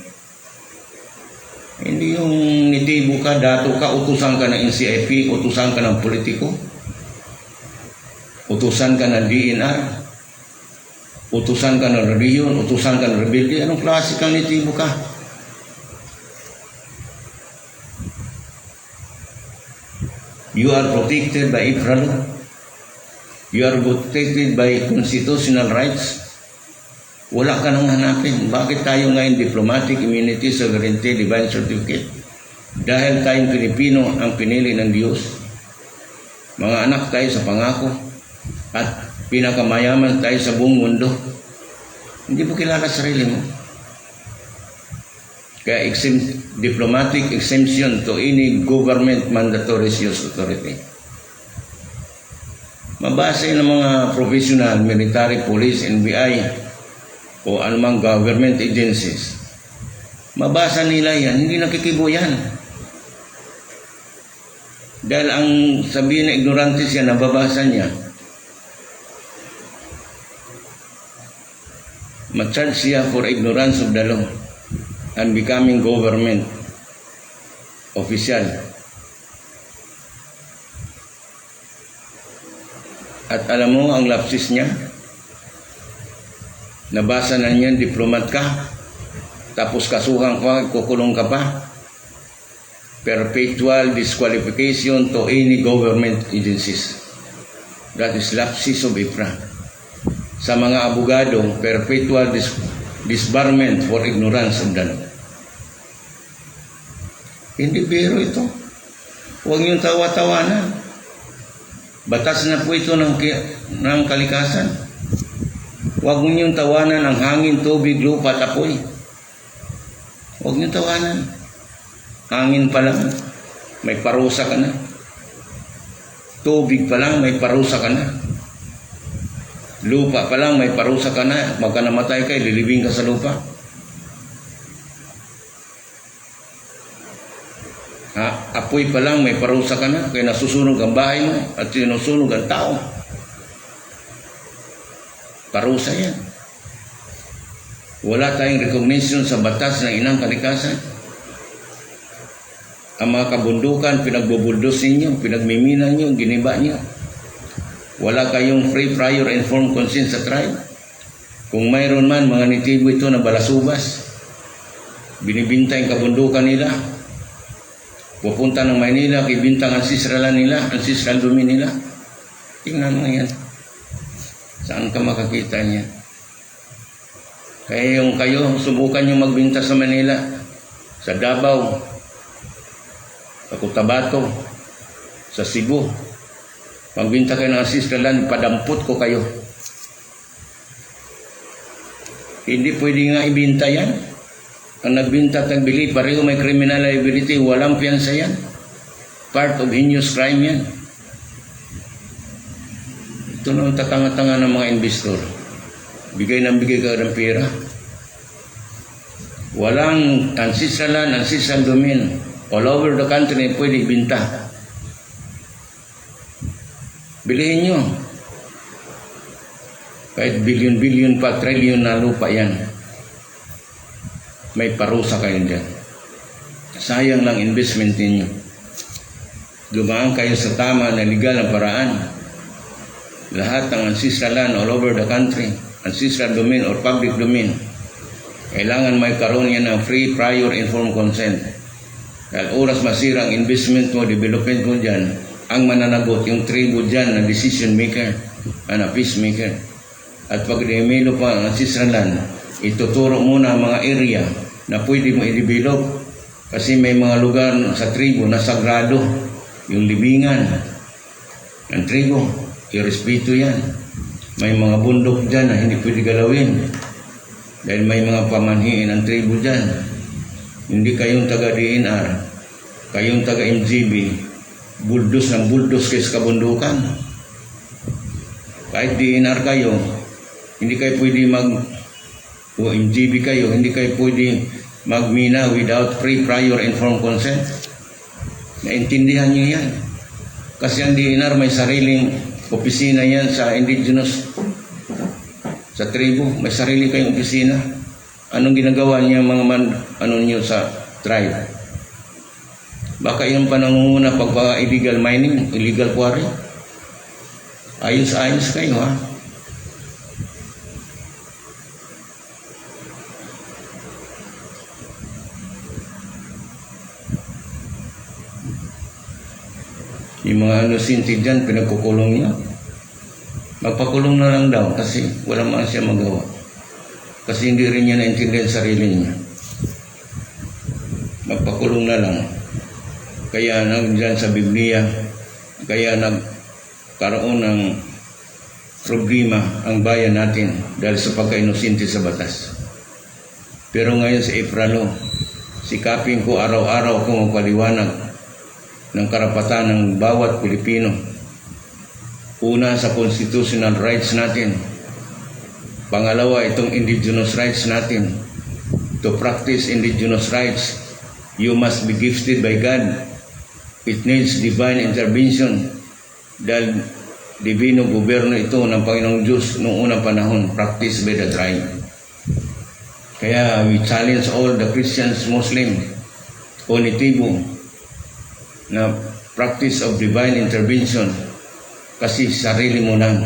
Hindi yung nitibo ka, dato ka, utusan ka ng NCIP, utusan ka ng politiko, utusan ka ng DNR, utusan ka ng reliyon, utusan ka ng rebelde. Anong klase kang nitibo ka? You are protected by Ipralo. You are protected by constitutional rights. Wala ka nang hanapin. Bakit tayo ngayon diplomatic immunity, sovereignty, divine certificate? Dahil tayong Pilipino ang pinili ng Diyos. Mga anak tayo sa pangako. At pinakamayaman tayo sa buong mundo. Hindi mo kilala sarili mo. Kaya diplomatic exemption to any government mandatory use authority. Mabase ng mga professional, military, police, NBI, o anumang government agencies. Mabasa nila yan, hindi nakikibo yan. Dahil ang sabihin na ignorante siya, nababasa niya. Ma-charge siya for ignorance of the law and becoming government official. At alam mo ang lapsis niya? Nabasa na niyan, diplomat ka, tapos kasuhan ka, kukulong ka pa. Perpetual disqualification to any government agencies. That is lapsis of IPRA. Sa mga abogado, perpetual disbarment for ignorance of the law. Hindi biro ito. Huwag niyong tawa-tawanan. Batas na po ito ng kalikasan. Huwag niyong tawanan ang hangin, tubig, lupa at apoy. Huwag niyong tawanan. Hangin pa lang, may parusa ka na. Tubig pa lang, may parusa ka na. Lupa pa lang, may parusa ka na. Magka namatay ka, lilibing ka sa lupa. Apoy pa lang, may parusa ka na. Kaya nasusunog ang bahay mo at sinusunog ang tao. Parusa yan. Wala tayong recognition sa batas ng inang kalikasan. Ang mga kabundukan, pinagbubuldos ninyo, pinagmimina nyo, giniba nyo. Wala kayong free, prior, informed consent sa tribe. Kung mayroon man, mga nitibo ito na balasubas, binibinta yung kabundukan nila, pupunta ng Maynila, ibinta ang ancestralan nila, ancestral domain nila. Tingnan mo yan. Saan ka makakita niya? Kaya yung kayo, subukan nyo magbinta sa Manila, sa Davao, sa Cotabato, sa Cebu. Magbinta kayo ng ancestralan, padampot ko kayo. Hindi pwede nga ibinta yan. Ang nagbinta at nagbili, pareho may criminal liability, walang piyansa yan. Part of heinous crime yan. Ito na ang tatanga-tanga ng mga investor. Bigay ka ng pera. Walang ancestral domain. All over the country, pwede ibinta. Bilihin nyo. Kahit bilyon-bilyon pa, trilyon na lupa yan. May parusa kayo dyan. Sayang lang investment ninyo. Dumaan kayo sa tama na legal na paraan. Lahat ng ancestral land all over the country, ancestral domain or public domain, kailangan may karoon yan ng free, prior, informed consent. Dahil oras masira ang investment mo, development mo dyan, ang mananagot, yung tribo dyan na decision maker, na peacemaker. At pag dinimilo pa ang ancestral land, ituturo muna ang mga area na pwede mo i-develop kasi may mga lugar sa tribo na sagrado, yung libingan ng tribo, irespeto yan. May mga bundok dyan na hindi pwede galawin dahil may mga pamanhiin ang tribo dyan. Hindi kayong taga-DNR, kayong taga-MGB, buldos ng buldos kayo sa kabundukan. Kahit DNR kayo, hindi kayo pwede o MGB kayo, hindi kayo pwede magmina without free, prior, informed consent. Naintindihan nyo yan. Kasi ang DNR may sariling opisina yan sa indigenous, sa tribo. May sarili kayong opisina. Anong ginagawa niya mga nyo sa tribe? Baka yung panangunguna pagpa-illegal mining, illegal quarry. Ayos-ayos kayo ha. Yung mga inosente dyan, pinagkukulong niya. Magpakulong na lang daw kasi wala man siya magawa. Kasi hindi rin niya naintindihan sarili niya. Magpakulong na lang. Kaya nandiyan sa Biblia, kaya nagkaroon ng problema ang bayan natin dahil sa pagka-inosente sa batas. Pero ngayon sa Epralo, sikapin ko araw-araw kung magpaliwanag ng karapatan ng bawat Pilipino. Una, sa constitutional rights natin. Pangalawa, itong indigenous rights natin. To practice indigenous rights, you must be gifted by God. It needs divine intervention. Dahil divino gobyerno ito ng Panginoong Diyos noong unang panahon, practiced by the tribe. Kaya we challenge all the Christians, Muslim, o Nitibo, na practice of divine intervention kasi sarili mo lang.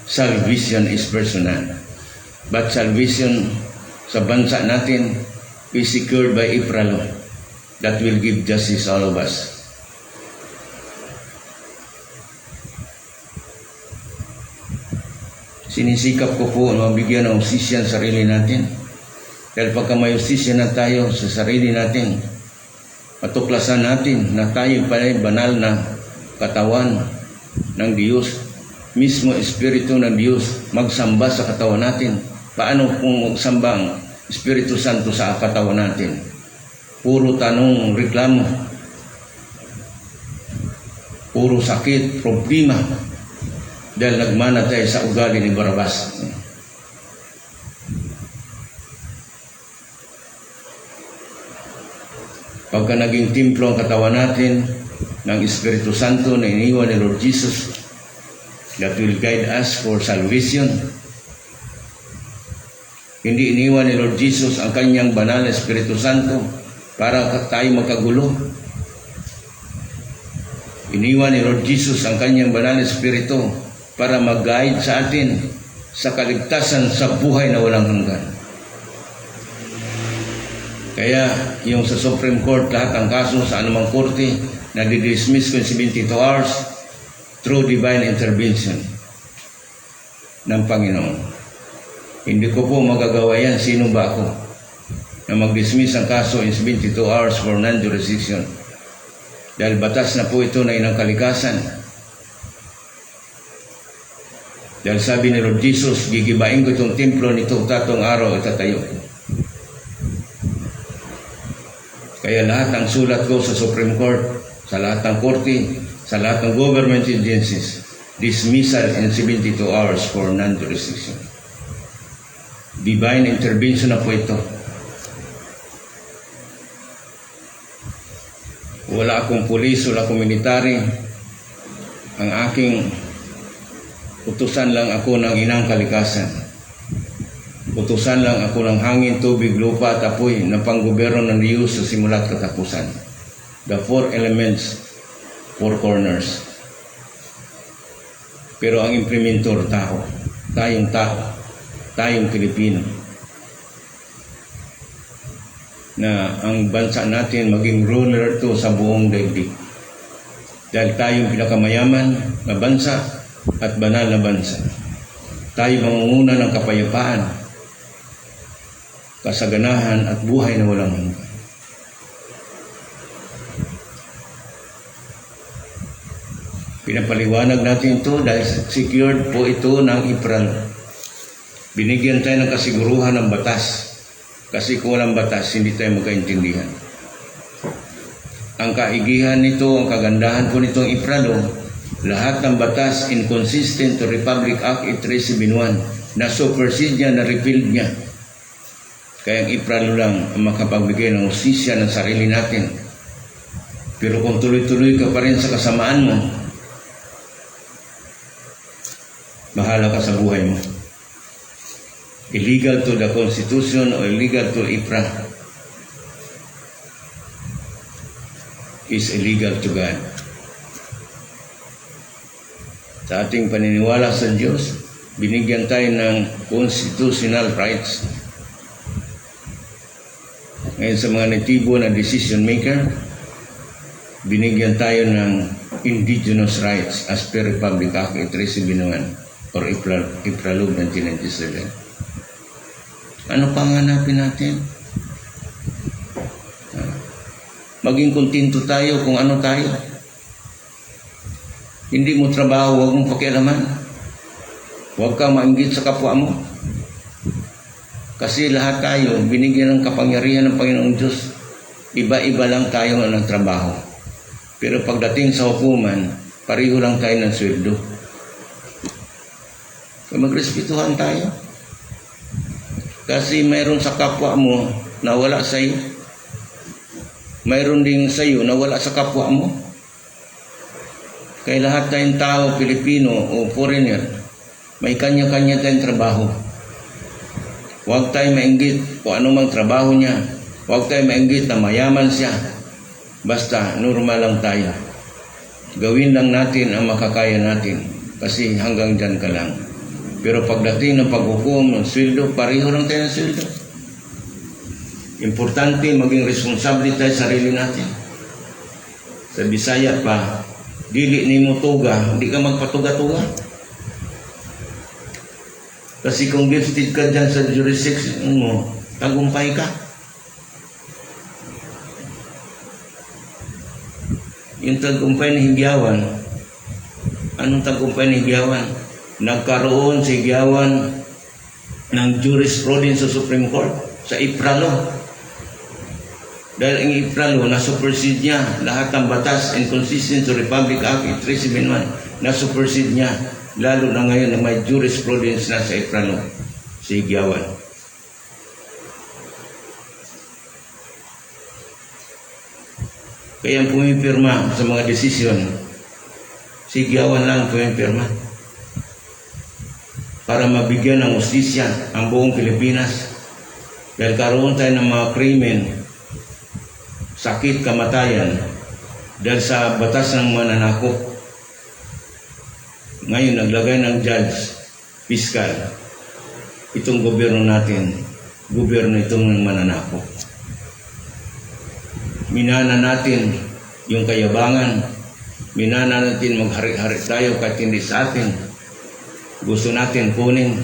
Salvation is personal. But salvation sa bansa natin is secured by Epralo that will give justice all of us. Sinisikap ko po na mabigyan ng hustisya ang sarili natin. Dahil pagka may hustisya na tayo sa sarili natin, matuklasan natin na tayo pala banal na katawan ng Diyos. Mismo Espiritu ng Diyos magsamba sa katawan natin. Paano kung magsamba ang Espiritu Santo sa katawan natin? Puro tanong, reklamo, puro sakit, problema, dahil nagmana tayo sa ugali ni Barabas. Pagka naging templo ang katawan natin ng Espiritu Santo na iniwan ni Lord Jesus that will guide us for salvation. Hindi iniwan ni Lord Jesus ang kanyang banal na Espiritu Santo para tayo magkagulo. Iniwan ni Lord Jesus ang kanyang banal na Espiritu para mag-guide sa atin sa kaligtasan sa buhay na walang hanggan. Kaya yung sa Supreme Court, lahat ng kaso sa anumang korte na di-dismiss ko in 72 hours through divine intervention ng Panginoon. Hindi ko po magagawa yan. Sino ba ako na mag-dismiss ang kaso in 72 hours for non-jurisdiction? Dahil batas na po ito na inang kalikasan. Dahil sabi ni Lord Jesus, gigibain ko itong templo nito, tatong araw itatayo ko. Kaya lahat ng sulat ko sa Supreme Court, sa lahat ng korte, sa lahat ng government agencies, dismissal in 72 hours for non-jurisdiction. Divine intervention na po ito. Wala akong pulis, wala akong military. Ang aking utusan lang ako ng inang kalikasan. Utusan lang ako ng hangin, tubig, lupa at apoy na panggobyerno ng Diyos sa simula't katapusan. The 4 elements, 4 corners. Pero ang implementor, tao. Tayong Pilipino. Na ang bansa natin maging ruler to sa buong daigdig. Dahil tayong pinakamayaman na bansa at banal na bansa. Tayo mangunguna ng kapayapaan, kasaganahan at buhay na walang hanggan. Pinapaliwanag natin ito dahil secured po ito ng April. Binigyan tayo ng kasiguruhan ng batas. Kasi kung walang batas, hindi tayo magkaintindihan. Ang kaigihan nito, ang kagandahan po nitong Ipralo, lahat ng batas inconsistent to Republic Act 8371 na supersede niya, na repealed niya. Kaya ang Ipralo lang ang makapagbigay ng hustisya ng sarili natin. Pero kung tuloy-tuloy ka pa rin sa kasamaan mo, bahala ka sa buhay mo. Illegal to the Constitution or illegal to IPRA is illegal to God. Sa ating paniniwala sa Diyos, binigyan tayo ng constitutional rights. Ngayon sa mga natibo na decision maker, binigyan tayo ng indigenous rights as per Republic Act 8371 or IPRA 1997. Ano pang hanapin natin? Maging kontento tayo kung ano tayo. Hindi mo trabaho, huwag mong pakialaman. Huwag kang mainggit sa kapwa mo. Kasi lahat tayo, binigyan ng kapangyarihan ng Panginoong Diyos. Iba-iba lang tayo ng trabaho. Pero pagdating sa hukuman, pareho lang tayo ng sweldo. So magrespetuhan tayo. Kasi mayroon sa kapwa mo na wala sa iyo. Mayroon din sa iyo na wala sa kapwa mo. Kaya lahat tayong tao, Pilipino o foreigner, may kanya-kanya tayong trabaho. Huwag tayong mainggit kung anumang trabaho niya. Huwag tayong mainggit na mayaman siya. Basta normal lang tayo. Gawin lang natin ang makakaya natin. Kasi hanggang dyan ka lang. Pero pagdating ng paghukom ng sweldo, pareho lang tayo ng sweldo. Importante maging responsable tayo sa sarili natin. Sa Bisaya pa, dili ni mo tuga, hindi ka magpatuga-tuga. Kasi kung gifted ka dyan sa jurisdiction mo, tagumpay ka. Yung tagumpay ni Higyawan, anong tagumpay ni Higyawan? Nagkaroon si Higyawan ng jurisprudence sa Supreme Court sa Ipralo. Dahil ang Ipralo, na-supersede niya lahat ng batas inconsistent to Republic Act 8371. Na-supersede niya, lalo na ngayon na may jurisprudence na sa Ipralo, si Higyawan. Kaya ang pumipirma sa mga desisyon, si Higyawan lang pumipirma. Para mabigyan ng hustisya ang buong Pilipinas. Dahil karoon tayo ng mga krimen, sakit, kamatayan, dahil sa batas ng mananakop. Ngayon, naglagay ng judge, fiscal, itong gobyerno natin, gobyerno itong ng mananakop. Minana natin yung kayabangan, minana natin maghari-hari tayo kahit hindi sa atin. Gusto natin kunin.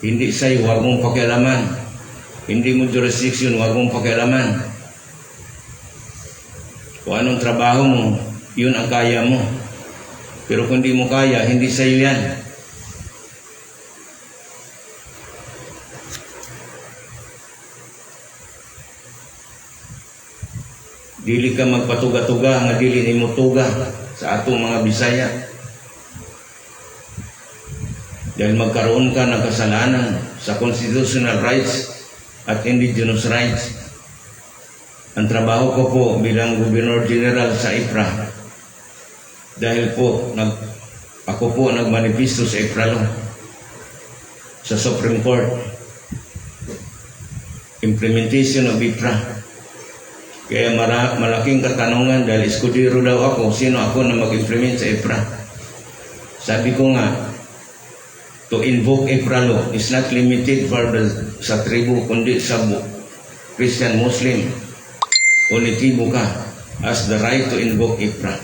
Hindi sa'yo, huwag mong pakialaman. Hindi mo jurisdiction, huwag mong pakialaman. Kung anong trabaho mo, yun ang kaya mo. Pero kung di mo kaya, hindi sa'yo yan. Dili ka magpatuga-tuga, nga dili ni mo tuga sa atong mga Bisaya. Dahil magkaroon ka ng kasalanan sa constitutional rights at indigenous rights. Ang trabaho ko po bilang Governor General sa IPRA, dahil po ako po nagmanifesto sa IPRA law, sa Supreme Court, implementation of IPRA. Kaya malaking katanungan dahil eskudero daw ako, sino ako na mag-implement sa IPRA. Sabi ko nga, to invoke IPRA law is not limited sa tribu, kundi sa Christian, Muslim, unitibo ka as the right to invoke IPRA.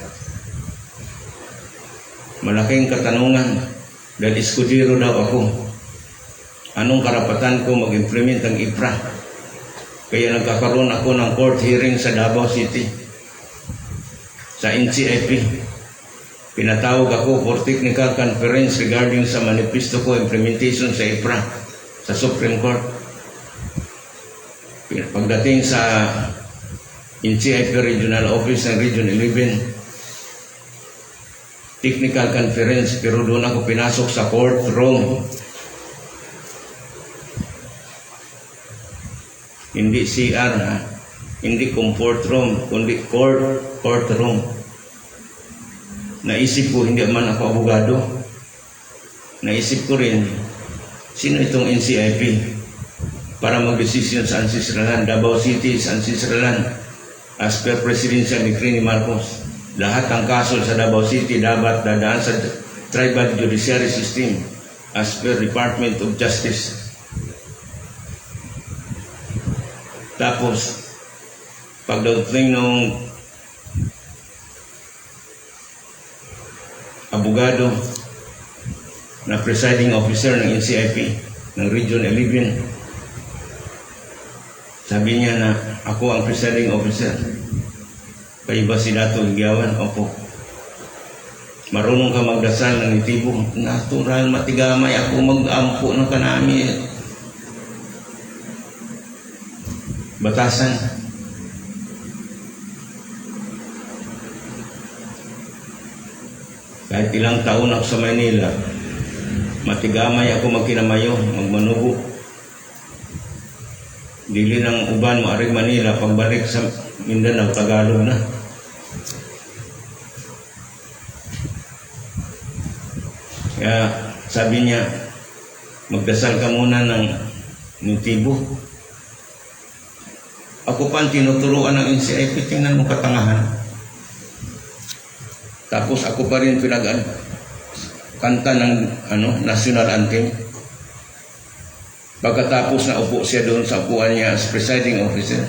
Malaking katanungan dahil eskudero daw ako. Anong karapatan ko mag-implement ang IPRA? Kaya nagkakaroon ako ng court hearing sa Davao City, sa NCIP. Pinatawag ako for technical conference regarding sa manifesto ko implementation sa IPRA sa Supreme Court. Pagdating sa NCIP Regional Office ng Region 11, technical conference, pero doon ako pinasok sa courtroom. Hindi CR, hindi comfort room, kundi courtroom. Naisip ko, hindi man ako abogado. Naisip ko rin, sino itong NCIP para mag-decision sa ancestral land? Davao City is ancestral land as per Presidential Decree ni Marcos. Lahat ng kaso sa Davao City dapat dadaan sa tribal judiciary system as per Department of Justice. Tapos, pagdating ng abogado na presiding officer ng NCIP ng Region 11, sabi niya na ako ang presiding officer. Kayo ba si Dato Igyawan? Opo. Marunong ka magdasal ng itibo. Natural, matigamay ako mag-ampo ng kanami. Batasan. Kahit ilang taon ako sa Manila, matigamay ako magkinamayo, magmanubo. Dili ng uban mo aring Manila, pagbalik sa Mindanao, Tagalog na. Kaya sabi niya, magdasal ka muna ng nutibo. Ako pa ang tinuturuan ng NCIP, tingnan mo katangahan. Tapos ako pa rin kanta ng national anthem. Pagkatapos na upo siya doon sa upuan niya as presiding officer,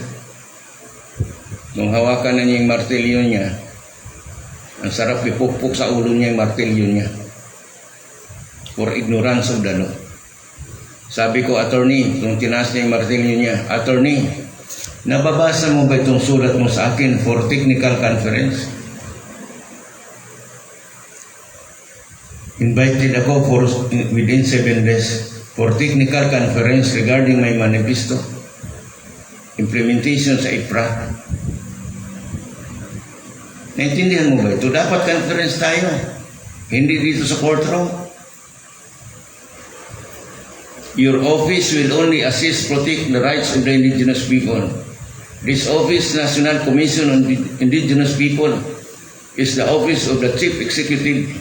nung hawakan na niya yung martilyo niya, ang sarap ipukpuk sa ulo niya yung martilyo niya. For ignorance of the law. Sabi ko, attorney, nung tinaas niya yung martilyo niya, attorney, nababasa mo ba itong sulat mo sa akin for technical conference? Invited ako within 7 days for technical conference regarding my manifesto, implementation sa IPRA. Naintindihan mo ba ito? Dapat conference tayo, hindi dito sa courtroom. Your office will only assist protect the rights of the indigenous people. This office, National Commission on Indigenous People, is the office of the Chief Executive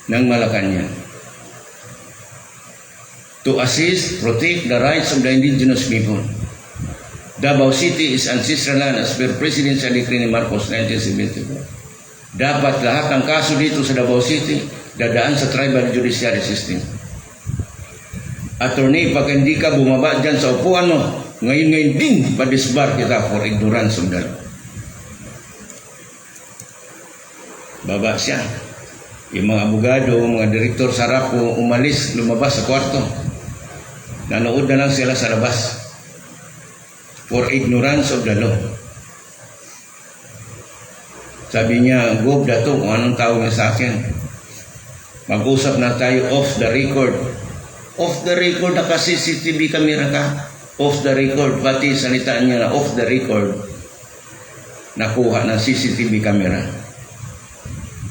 ng Malacanang. To assist, protect the rights of the indigenous people. Davao City is ancestral land as per Presidential Decree ni Marcos 1974. Dapat lahat ng kaso dito sa Davao City dadaan sa tribal judiciary system. Attorney, pag hindi ka bumaba dyan sa upuan mo, ngayon din padisbar kita for ignorance of the law. Baba siya. Yung mga abogado, mga direktor sa RAPO umalis, lumabas sa kwarto. Nanood na lang sila sa labas for ignorance of the law. Sabi niya, Gob dato, kung anong tawag niya sa akin. Mag-usap na tayo off the record. Off the record, naka-CCTV camera ka. Off the record, pati salitaan niya na off the record. Nakuha ng CCTV camera.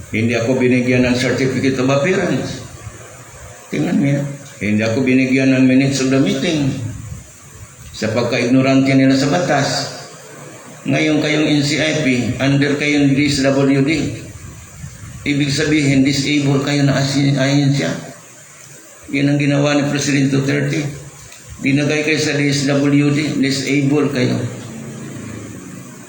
Hindi ako binigyan ng certificate of appearance. Tingnan niya. Hindi ako binigyan ng minutes of the meeting. Sa pagka-ignorante nila sa batas. Ngayon kayong NCIP, under kayong DSWD. Ibig sabihin, disabled kayo na ahensya. Yan ang ginawa ni President Duterte. Dinagay kayo sa DSWD, disabled kayo.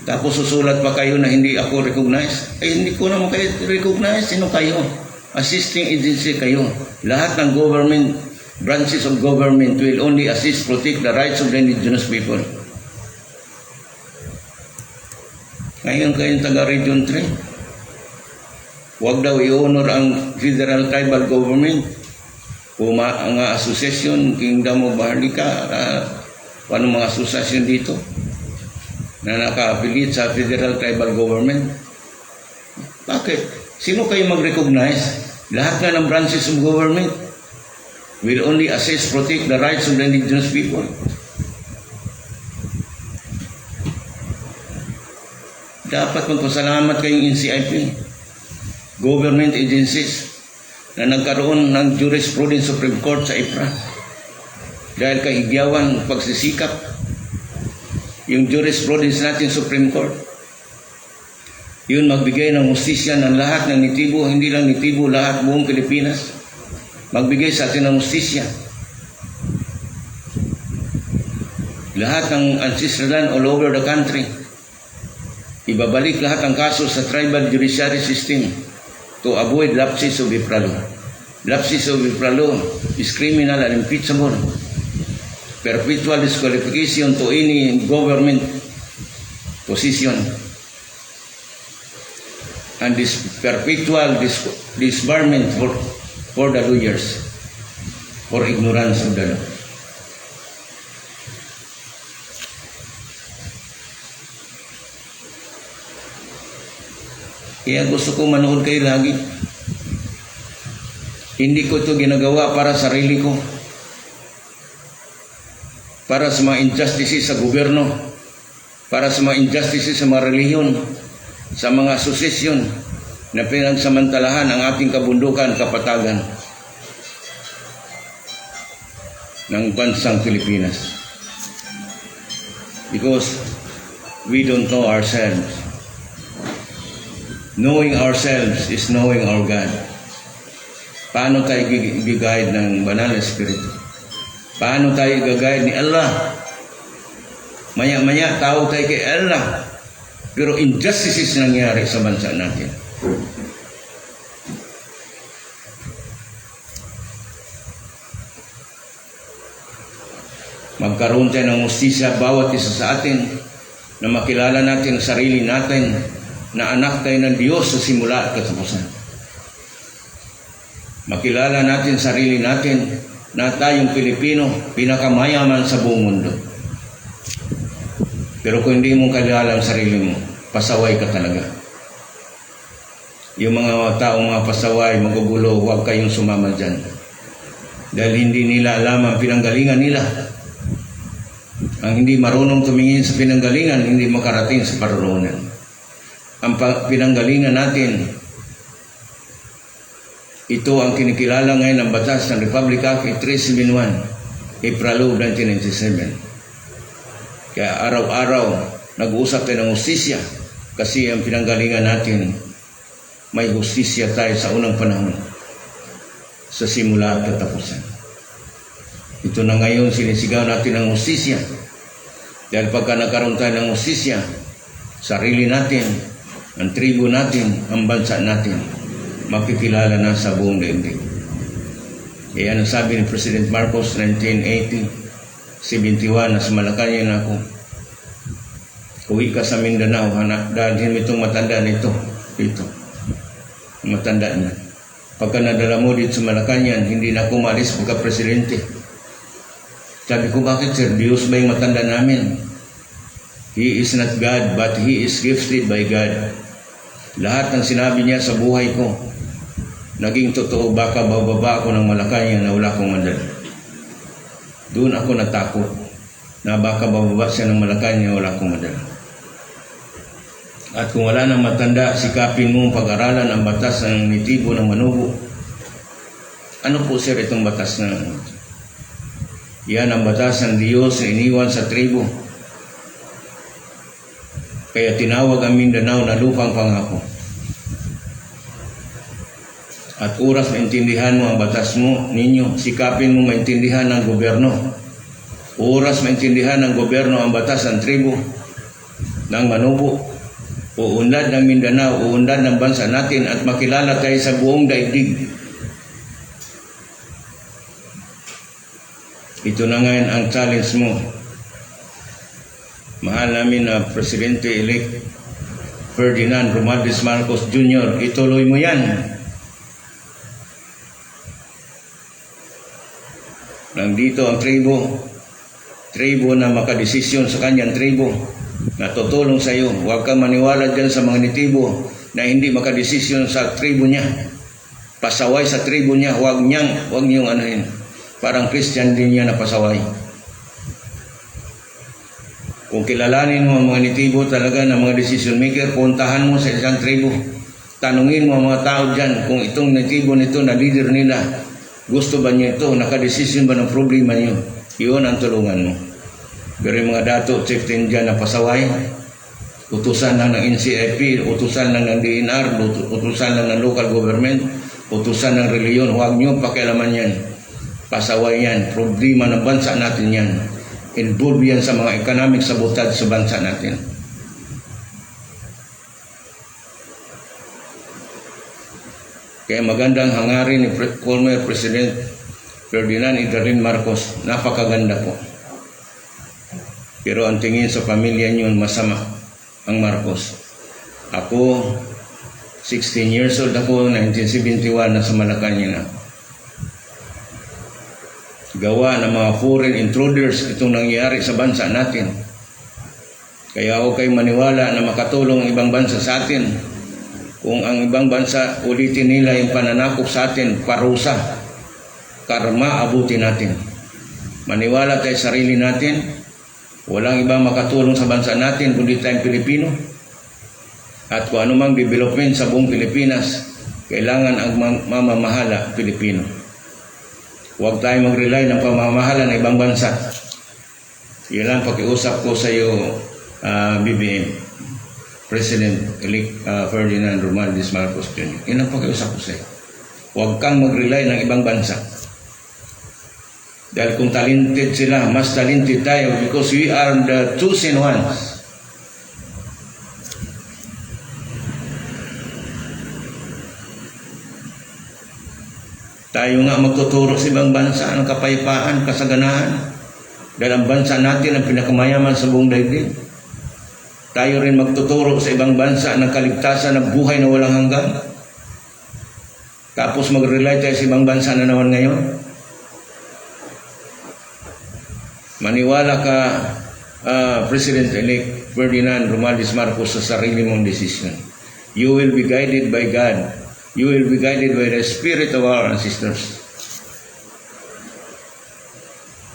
Tapos susulat pa kayo na hindi ako recognize. Ay, hindi ko naman kayo recognize. Sino kayo? Assisting agency kayo. Lahat ng government, branches of government will only assist, protect the rights of the indigenous people. Ngayon kayong taga-Region 3. Huwag daw i-honor ang federal tribal government. Ang association, Kingdom of Baharlika, paano mga association dito na naka-affiliate sa federal tribal government. Bakit? Sino kayo mag-recognize? Lahat nga ng branches of government will only assist, protect the rights of the indigenous people. Dapat magpasalamat kayong NCIP, government agencies na nagkaroon ng jurisprudence Supreme Court sa IPRA dahil kahigyawan pagsisikap yung jurisprudence natin Supreme Court. Yun magbigay ng hustisya ng lahat ng nitibo, hindi lang nitibo, lahat buong Pilipinas. Magbigay sa atin ng hustisya. Lahat ng ancestral land all over the country. Ibabalik lahat ng kaso sa tribal judiciary system to avoid lapses of IPRA law. Lapses of IPRA law is criminal and impeachable. Perpetual disqualification to any government position. And this perpetual disbarment for the lawyers for ignorance of the law. Kaya gusto ko manood kayo lagi. Hindi ko ito ginagawa para sa sarili ko. Para sa mga injustices sa gobyerno. Para sa mga injustices sa mga relihiyon. Sa mga asosasyon na pinagsamantalahan ang ating kabundukan, kapatagan ng bansang Pilipinas. Because we don't know ourselves. Knowing ourselves is knowing our God. Paano tayo gigayad ng Banal na Espiritu? Paano tayo gagayad ni Allah? Maya-maya tawag tayo kay Allah. Pero injustices nangyari sa bansa natin. Magkaroon tayo ng hustisya bawat isa sa atin na makilala natin ang sarili natin na anak tayo ng Diyos sa simula at katapusan. Makilala natin sarili natin na tayong Pilipino pinakamayaman sa buong mundo. Pero kung hindi mo kilala ang sarili mo, pasaway ka talaga. Yung mga taong mga pasaway, magugulo, huwag kayong sumama dyan. Dahil hindi nila alam ang pinanggalingan nila. Ang hindi marunong tumingin sa pinanggalingan, hindi makarating sa paruroonan. Ang pinanggalingan natin, ito ang kinikilala ngayon ng batas ng Republic Act 371, April 1997. Kaya araw-araw nag-uusap tayo ng hustisya kasi ang pinanggalingan natin may hustisya tayo sa unang panahon sa simula at katapusan. Ito na ngayon sinisigaw natin ng hustisya Dahil pagka nagkaroon tayo ng hustisya, sarili natin, ang tribo natin, ang bansa natin, makikilala na sa buong daigdig. Kaya ano sabi ni President Marcos 1980, 71, nasa Malacanang ako. Uwi ka sa Mindanao, dalhin mo itong matanda nito, dito. Matanda na. Pagka nadala mo dito sa Malacanang, hindi na ako maalis pagka-presidente. Sabi ko, bakit sir? Diyos ba yung matanda namin? He is not God, but He is gifted by God. Lahat ng sinabi niya sa buhay ko, naging totoo. Baka bababa ako ng Malacanang na wala akong madala. Doon ako natakot na baka bababa siya ng Malacanang na wala akong madala. At kung wala nang matanda, sikapin mong pag-aralan ang batas ng nitibo ng manubo. Ano po sir itong batas na yan ang batas ng Diyos na iniwan sa tribo. Kaya tinawag ang Mindanao na lupang pangako. At oras maintindihan mo ang batas mo ninyo, sikapin mo maintindihan ng gobyerno. Oras maintindihan ng gobyerno ang batas ng tribo, ng manubo. Uunlad ng Mindanao, uunlad ng bansa natin at makilala tayo sa buong daigdig. Ito na ngayon ang challenge mo. Mahal namin na Presidente-elect Ferdinand Romualdez Marcos Jr., ituloy mo yan. Nandito ang tribo na makadesisyon sa kanyang tribo, na tutulong sa iyo. Huwag kang maniwala dyan sa mga nitibo na hindi makadesisyon sa tribo niya. Pasaway sa tribo niya, huwag niyong anuhin. Parang Christian din niya na pasaway. Kung kilalanin mo ang mga nitibo talaga na mga decision maker, puntahan mo sa isang tribo. Tanungin mo ang mga tao dyan kung itong nitibo nito na leader nila, gusto ba niya ito? Nakadesisyon ba ng problema niyo? Iyon ang tulungan mo. Pero yung mga dato, chieftain dyan na pasaway, utusan lang ng NCIP, utusan lang ng DNR, utusan lang ng local government, utusan ng reliyon, huwag niyo pakialaman yan. Pasaway yan, problema ng bansa natin yan. Involve yan sa mga economic sabotage sa bansa natin. Kaya magandang hangarin ni former President Ferdinand Idrin Marcos, napakaganda po. Pero ang tingin sa pamilya niyo masama ang Marcos. Ako, 16 years old ako, 1971, nasa Malacanang na. Gawa ng mga foreign intruders itong nangyayari sa bansa natin. Kaya huwag kayong maniwala na makatulong ang ibang bansa sa atin. Kung ang ibang bansa ulitin nila yung pananakop sa atin, parusa, karma, abutin natin. Maniwala tayo sa sarili natin. Walang ibang makatulong sa bansa natin kundi tayong Pilipino. At kung anumang development sa buong Pilipinas, kailangan ang mamamahala Pilipino. Huwag tayo mag-rely ng pamamahala ng ibang bansa. Yan lang pakiusap ko sa iyo, BBM, President-elect Ferdinand Romualdez Marcos Jr. Yan ang pakiusap ko sa iyo. Huwag kang mag-rely ng ibang bansa. Dahil kung talented sila, mas talented tayo because we are the chosen ones. Tayo nga magtuturo sa ibang bansa ng kapayapaan, kasaganahan. Dahil ang bansa natin ang pinakamayaman sa buong daigdig. Tayo rin magtuturo sa ibang bansa ng kaligtasan ng buhay na walang hanggan. Tapos mag-rely tayo sa ibang bansa na naman ngayon. Maniwala ka, President-elect Ferdinand Romualdez Marcos, sa sarili mong desisyon. You will be guided by God. You will be guided by the spirit of our ancestors.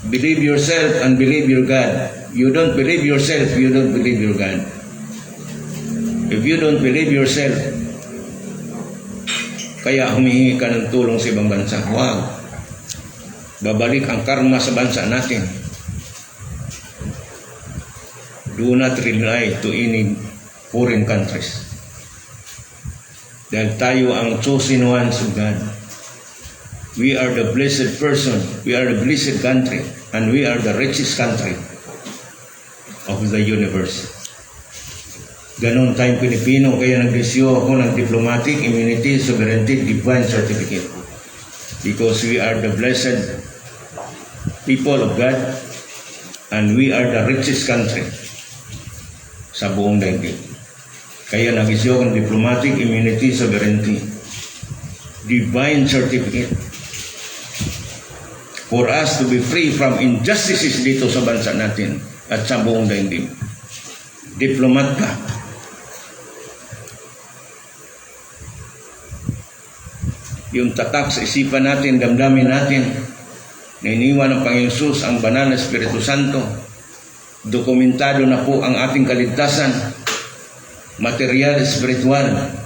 Believe yourself and believe your God. You don't believe yourself, you don't believe your God. If you don't believe yourself, kaya humihingi ka ng tulong sa ibang bansa. Huwag. Babalik ang karma sa bansa natin. Do not rely to any foreign countries. Dahil tayo ang chosen ones of God. We are the blessed person. We are the blessed country. And we are the richest country. of the universe. Ganon tayong Pilipino, kaya nag-resyo ako ng Diplomatic Immunity Sovereignty Divine Certificate. Because we are the blessed people of God and we are the richest country sa buong daigdig. Kaya nag-isyo ng Diplomatic Immunity Sovereignty Divine Certificate for us to be free from injustices dito sa bansa natin at sa buong daigdig. Diplomat ka. Yung tatak sa isipan natin, damdamin natin, na iniwan ng Panginoon Sus ang banal na Espiritu Santo. Dokumentado na po ang ating kaligtasan, material, spiritual.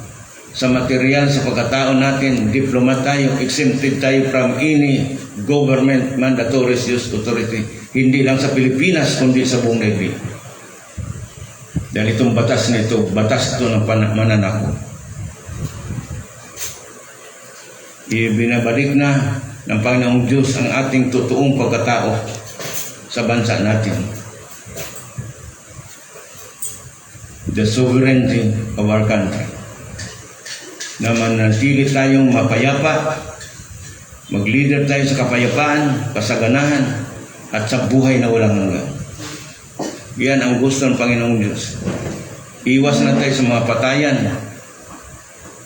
Sa material, sa pagkatao natin, diplomat tayo, exempted tayo from any government mandatory use authority. Hindi lang sa Pilipinas, kundi sa buong daigdig. Dahil itong batas na ito, batas ito ng mananako. Ibinabalik na ng Panginoong Diyos ang ating totoong pagkatao sa bansa natin. The sovereignty of our country. Na manatili tayong mapayapa, mag-leader tayo sa kapayapaan, kasaganahan, at sa buhay na walang hanggan. Yan ang gusto ng Panginoong Diyos. Iwas na tayo sa mga patayan.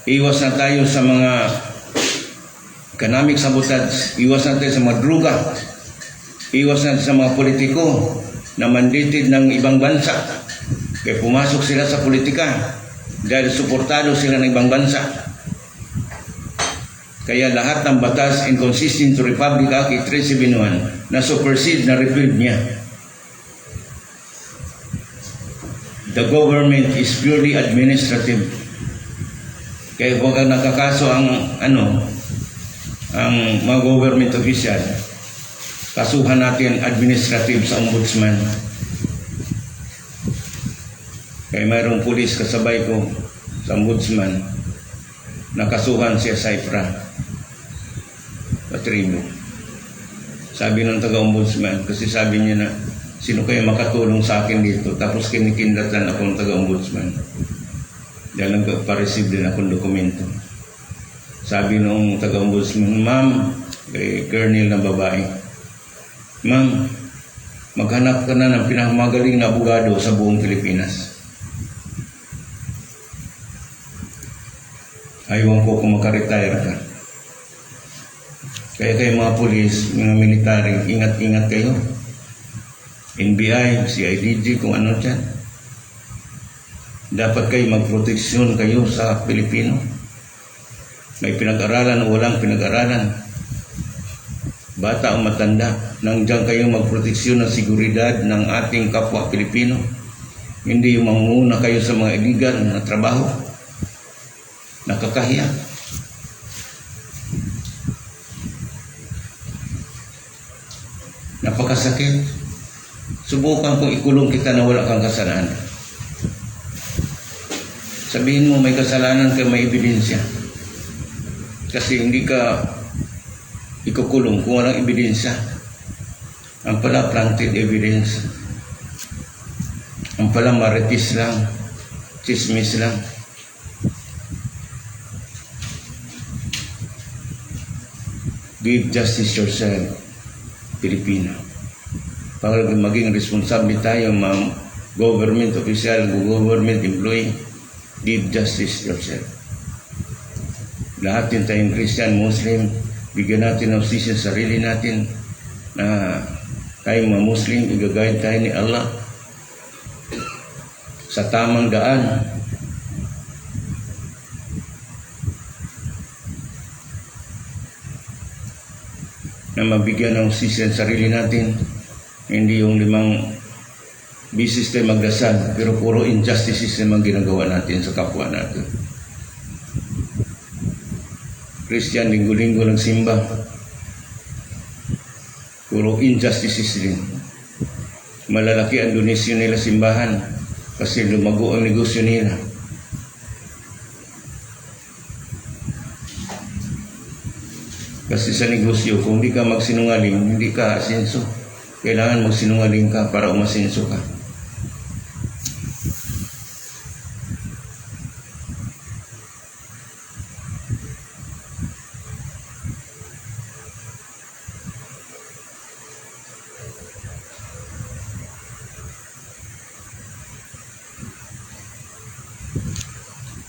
Iwas na tayo sa mga economic sabotage. Iwas natin sa mga druga. Iwas natin sa mga politiko na mandated ng ibang bansa. Kaya pumasok sila sa politika dahil suportado sila ng ibang bansa. Kaya lahat ng batas inconsistent to Republic Act 8371 na supersede na repealed niya. The government is purely administrative. Kaya huwag ang nakakaso ang mga government official, kasuhan natin administrative sa ombudsman. Kaya mayroong pulis kasabay ko sa ombudsman, nakasuhan siya sa IPRA, patribo. Sabi ng taga-ombudsman, kasi sabi niya na, sino kayo makatulong sa akin dito? Tapos kinikindatan ako ng taga-ombudsman. Dahil nagpa-receive din akong dokumento. Sabi nung taga-ombudsman, ma'am, kay Colonel na babae, ma'am, maghanap ka na ng pinakamagaling na abogado sa buong Pilipinas. Ayaw ko kung makaretire ka. Kaya kayo mga pulis, mga military, ingat-ingat kayo. NBI, CIDG, kung ano dyan. Dapat kayo magproteksyon kayo sa Pilipino. May pinag-aralan o walang pinag-aralan. Bata o matanda, nandiyan kayo magproteksyon ng seguridad ng ating kapwa Pilipino. Hindi yung manguna kayo sa mga illegal na trabaho. Nakakahiya. Napakasakit. Subukan kung ikulong kita na wala kang kasalanan. Sabihin mo may kasalanan ka, may ebidensya. Kasi hindi ka ikukulong kung walang ebidensya. Ang pala planted evidence. Ang pala maritis lang, chismis lang. Give justice yourself, Pilipino. Para maging responsable tayo, mga government official, government employee, give justice yourself. Lahat din tayong Christian, Muslim, bigyan natin ng hustisya sa sarili natin na tayong mga Muslim, igagayad tayo ni Allah sa tamang daan. Na mabigyan ng hustisya sa sarili natin, hindi yung 5 bisis tayo magdasal, pero puro injustices naman ginagawa natin sa kapwa natin. Christian, linggo-linggo ng simba. Puro injustices din. Malalaki ang donasyon nila simbahan kasi lumago ang negosyo nila. Kasi sa negosyo, kung hindi ka magsinungaling, hindi ka asenso. Kailangan magsinungaling ka para umasenso ka.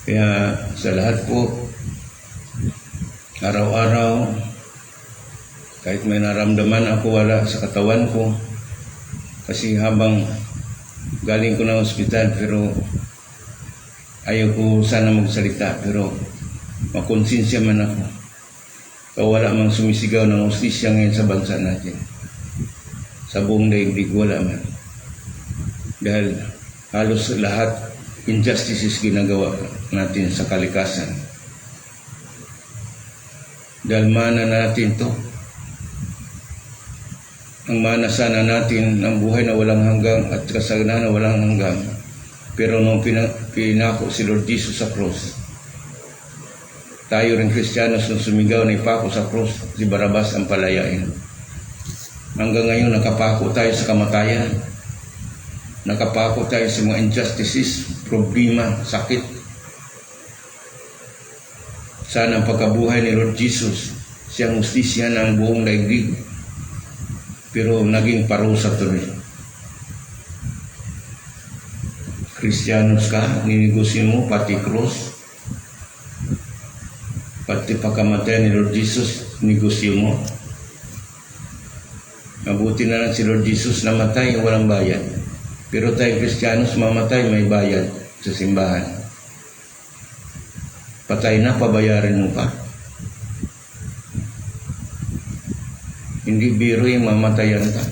Kaya sa lahat po, araw-araw, kahit may naramdaman ako wala sa katawan ko, kasi habang galing ko ng ospital, pero ayaw ko sana magsalita, pero makonsensya man ako. Kaya wala mang sumisigaw ng hustisya ngayon sa bansa natin. Sa buong daigdig, wala man. Dahil halos lahat injustices ginagawa natin sa kalikasan. Dahil mana natin to. Ang mana sana natin ng buhay na walang hanggang at kasagana na walang hanggang. Pero nung pinako si Lord Jesus sa cross, tayo rin Kristiyanos nung sumigaw na ipako sa cross, si Barabas ang palayain. Hanggang ngayon nakapako tayo sa kamatayan. Nakapako tayo sa mga injustices, problema, sakit. Sana ang pagkabuhay ni Lord Jesus, siyang hustisya ng buong daigdig. Pero naging parusa tuloy. Kristiyanos ka, ninegosyo mo, pati cross, pati pagkamatay ni Lord Jesus, negosyo mo. Mabuti na lang si Lord Jesus namatay, walang bayad. Pero tayo Kristiyanos, mamatay, may bayad sa simbahan. Patay na, pabayarin mo pa. Hindi biro yung mamatayan ka.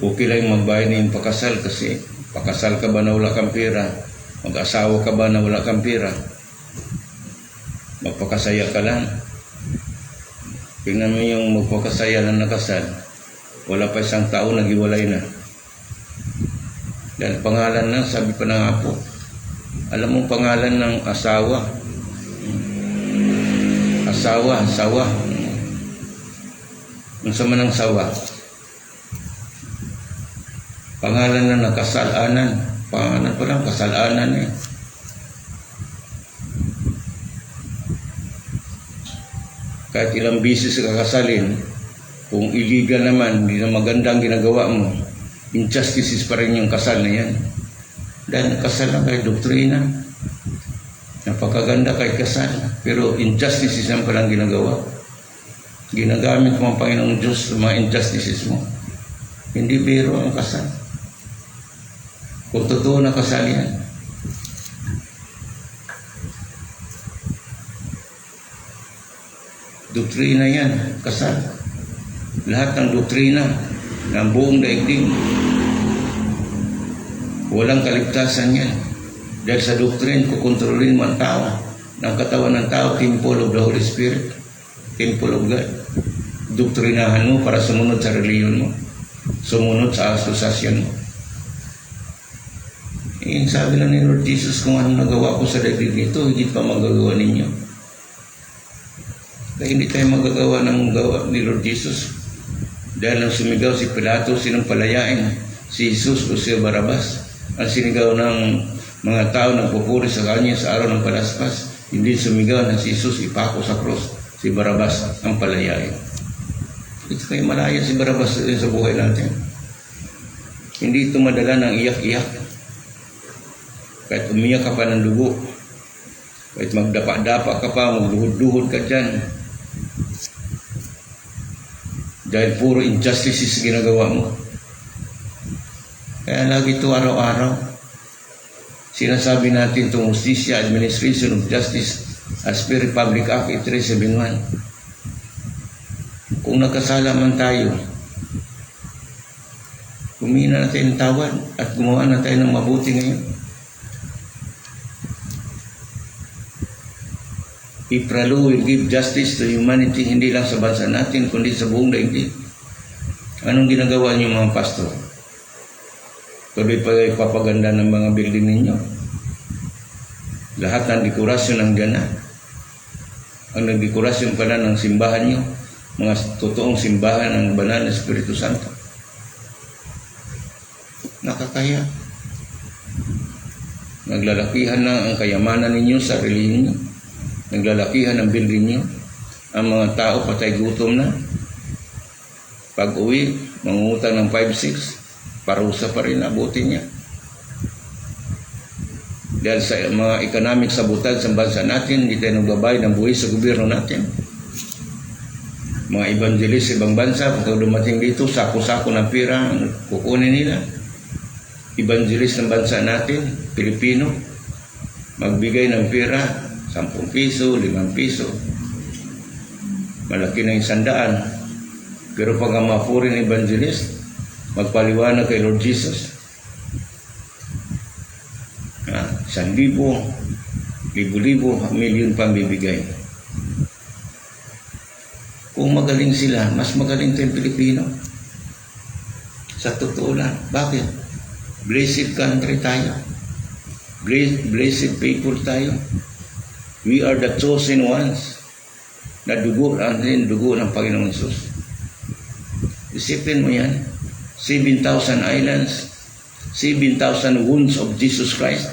Okay lang magbayad ng pakasal kasi pakasal ka ba na wala kang pera? Mag-asawa ka ba na wala kang pera? Magpakasaya ka lang. Tingnan mo yung magpakasaya na nakasal. Wala pa isang taon, naghiwalay na. Dahil pangalan na, sabi pa ng apo. Alam mo pangalan ng asawa? Asawa. Ang sama ng sawa. Pangalan na nakasalanan. Pangalan pa lang, kasalanan eh. Kahit ilang bisis kakasalin, kung illegal naman, hindi na magandang ginagawa mo, injustices pa rin yung kasal na yan. Dahil kasal lang kay doktrina. Napakaganda kay kasal. Pero injustices lang palang ginagawa. Ginagamit mo ang Panginoong Diyos sa mga injustices mo. Hindi biro ang kasal. Kung totoo na kasal yan. Doktrina yan, kasal. Lahat ng doktrina ng buong daigdig, walang kaligtasan yan. Dahil sa doktrin, kukontrolin mo ang tao. Ng katawan ng tao, temple of the Holy Spirit, temple of God. Doktrinahan mo para sumunod sa reliyon mo, sumunod sa asosasyon mo. Sabi lang ni Lord Jesus, kung anong nagawa ko sa daigdig nito, higit pa magagawa ninyo. Kaya hindi tayo magagawa ng gawa ni Lord Jesus. Dahil nang sumigaw si Pilato, sinong palayain? Si Jesus o si Barabas? Ang sinigaw ng mga tao nagpupuri sa kanya sa araw ng palaspas, hindi sumigaw na si Jesus ipako sa cross, si Barabas ang palayain. Ito kayo malaya si Barabas sa buhay natin. Hindi ito madala ng iyak-iyak. Kahit umiyak ka pa ng dugo, kahit magdapa-dapa ka pa, magduhod-duhod ka dyan, dahil puro injustices ginagawa mo. Kaya lagi ito araw-araw. Sinasabi natin itong Justisya, Administration of Justice as per Republic Act 8371. Kung nagkasala man tayo, humina na tayo ng tawad at gumawa na tayo ng mabuti ngayon. If Ralu will give justice to humanity, hindi lang sa bansa natin, kundi sa buong daigdig. Anong ginagawa niyo mga pastor? Tuloy pa ipapaganda ng mga building ninyo. Lahat ng dekorasyon ng gana. Ang nagdekorasyon pala ng simbahan niyo, mga totoong simbahan ng Banal na Espiritu Santo. Nakakaya. Naglalakihan na ang kayamanan ninyo sa relihiyon niyo. Naglalakihan ang building niyo. Ang mga tao patay gutom na. Pag uwi, mangungutang ng 5-6, parusa pa rin abutin niya. Dahil sa mga economic sabotage sa bansa natin, hindi tayo nagbabayad ng buwis sa gobyerno natin. Mga evangelist sa ibang bansa, pag dumating dito, sako-sako ng pira ang kukunin nila. Evangelist ng bansa natin, Pilipino, magbigay ng pira, 10 piso, 5 piso. Malaki na 100. Pero pag ang mga foreign evangelist, magpaliwanag kay Lord Jesus, 1,000, libo-libo, milyon pang bibigay. Kung magaling sila, mas magaling tayong Pilipino. Sa totoo lang. Bakit? Blessed country tayo. Blessed people tayo. We are the chosen ones. Na dugo ng Panginoong Hesus. Isipin mo yan. 7,000 islands, 7,000 wounds of Jesus Christ.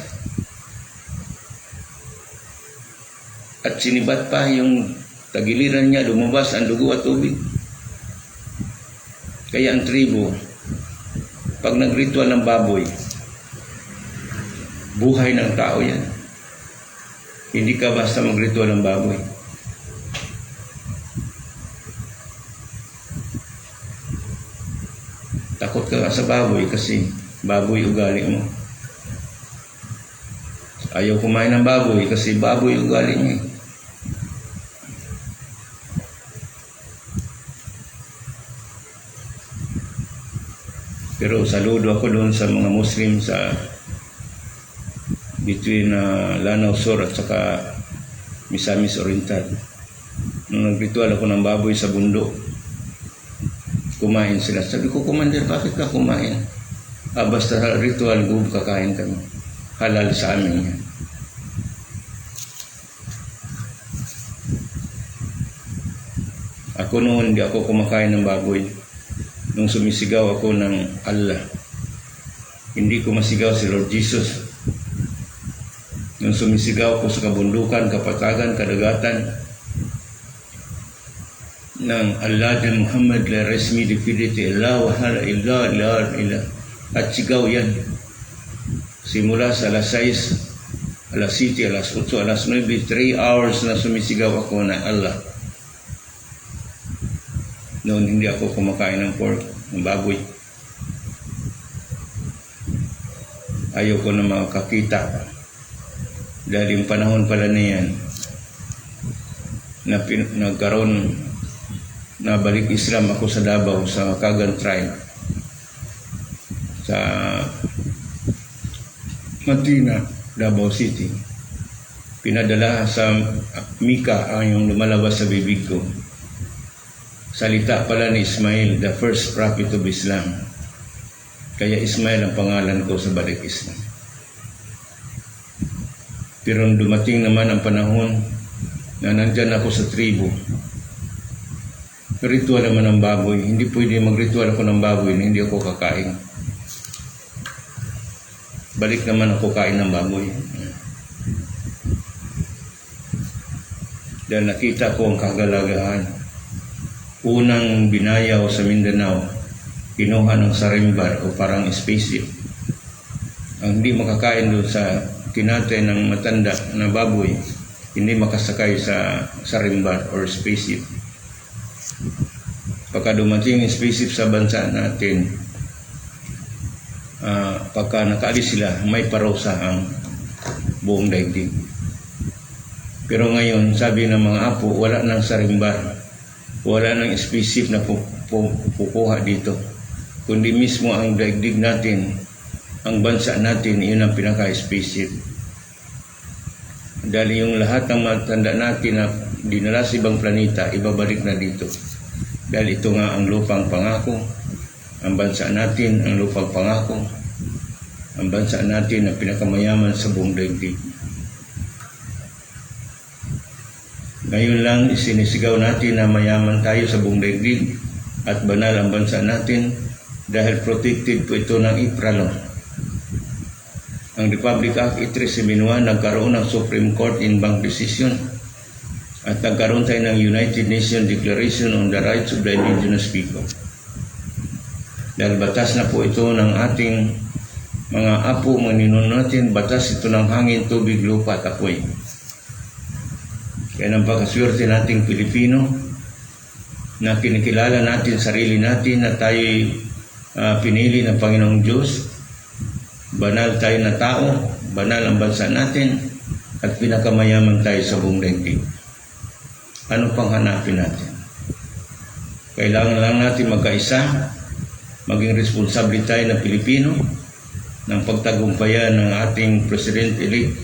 At sinibat pa yung tagiliran niya, lumabas ang dugo at tubig. Kaya ang tribo, pag nagritual ng baboy, buhay ng tao yan. Hindi ka basta magritual ng baboy. Takot ka sa baboy kasi baboy ugali mo. Ayaw kumain ng baboy kasi baboy ugali niya. Pero saludo ako doon sa mga Muslim sa between Lanao Sur at saka Misamis Oriental. Nung nagritual ako ng baboy sa bundok, kumain sila. Sabi ko, Commander, bakit ka kumain? Basta ritual, kakain kami. Halal sa amin yan. Ako noon, hindi ako kumakain ng baboy. Nung sumisigaw ako ng Allah, hindi ko masigaw si Lord Jesus. Nung sumisigaw ako sa kabundukan, kapatagan, kadagatan, ng Allah de Muhammad la resmi dipiliti Allah wa hala illa illa at sigaw yan simula sa alas 6, alas 7, alas 8, alas 9, 3 hours na sumisigaw ako na Allah. Noon hindi ako kumakain ng pork, ng baboy. Ayaw ko na makakita dahil yung panahon pala na yan na nagkaroon na balik Islam ako sa Davao, sa Kagan tribe, sa Matina, Davao City. Pinadala sa Mika ang yung lumalabas sa bibig ko. Salita pala ni Ismail, the first prophet of Islam. Kaya Ismail ang pangalan ko sa balik Islam. Pero dumating naman ang panahon na nandyan ako sa tribo. Ritual naman ng baboy. Hindi pwede mag-ritual ako ng baboy na hindi ako kakain. Balik naman ako kain ng baboy. Dahil nakita ko ang kagalagahan. Unang binayaw sa Mindanao, kinuha ng sarimbar o parang spaceship. Ang hindi makakain doon sa kinatay ng matanda na baboy, hindi makasakay sa sarimbar or spaceship. Pagka dumating yung spaceship sa bansa natin, pagka nakaalis sila, may parusa ang buong daigdig. Pero ngayon, sabi ng mga apo, wala nang sarimbar, wala nang spaceship na pukuha dito. Kundi mismo ang daigdig natin, ang bansa natin, yun ang pinaka-spaceship. Dahil yung lahat ng matanda natin na dinala sa ibang planeta, ibabalik na dito. Dahil ito nga ang lupang pangako, ang bansa natin, ang lupang pangako, ang bansa natin na pinakamayaman sa buong daigdig. Ngayon lang isinisigaw natin na mayaman tayo sa buong daigdig at banal ang bansa natin dahil protected po ito ng IPRA law. Ang Republic Act 8371 nagkaroon ng Supreme Court in bank decision at nagkaroon tayo ng United Nations Declaration on the Rights of the Indigenous People. Dahil batas na po ito ng ating mga apo, mga ninuno natin, batas ito ng hangin, tubig, lupa at apoy. Kaya napakaswerte nating Pilipino na kinikilala natin sarili natin na tayo'y pinili ng Panginoong Diyos. Banal tayo na tao, banal ang bansa natin, at pinakamayaman tayo sa buong daigdig. Ano pang hanapin natin? Kailangan lang natin magkaisa, maging responsable tayo na Pilipino ng pagtagumpayan ng ating President-elect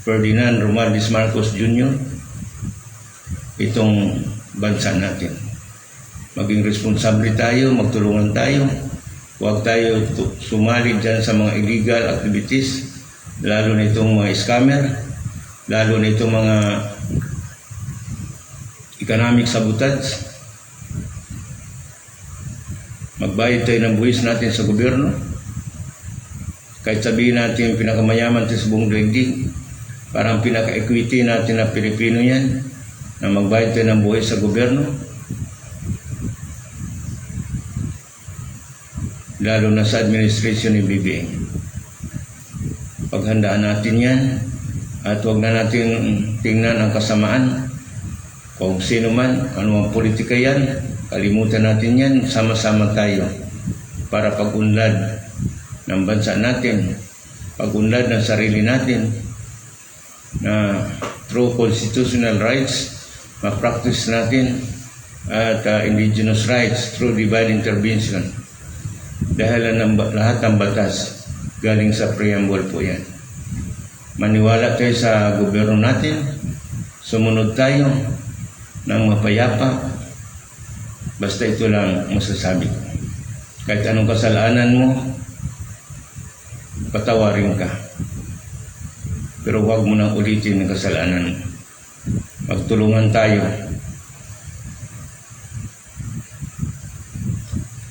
Ferdinand Romualdez Marcos Jr. itong bansa natin. Maging responsable tayo, magtulungan tayo. Huwag tayo sumali dyan sa mga illegal activities, lalo na itong mga scammer, lalo na itong mga economic sabotage. Magbayad tayo ng buwis natin sa gobyerno. Kahit sabihin natin pinakamayaman tayo sa buong daigdig, parang pinaka-equity natin na Pilipino yan, na magbayad tayo ng buwis sa gobyerno. Lalo na sa administration ni BBM. Paghandaan natin yan, at huwag na natin tingnan ang kasamaan. Kung sino man, anumang politika yan, kalimutan natin yan, sama-sama tayo para pag-unlad ng bansa natin, pag-unlad ng sarili natin, na through constitutional rights, ma-practice natin at indigenous rights through divine intervention. Dahil lahat ng batas galing sa preamble po yan. Maniwala tayo sa gobyerno natin, sumunod tayo ng mapayapa. Basta ito lang masasabi ko. Kahit anong kasalanan mo, patawarin ka. Pero huwag mo nang ulitin ang kasalanan mo. Magtulungan tayo.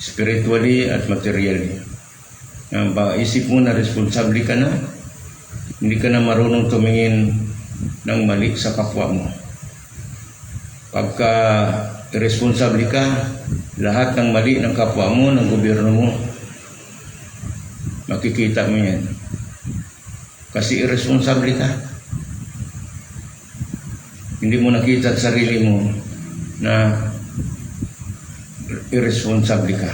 Spiritually at materially. Ang isip mo na responsable ka na, hindi ka na marunong tumingin ng mali sa kapwa mo. Pagka irresponsible ka, lahat ng mali ng kapwa mo, ng gobyerno mo, makikita mo yan. Kasi irresponsible ka. Hindi mo nakita sa sarili mo na irresponsible ka.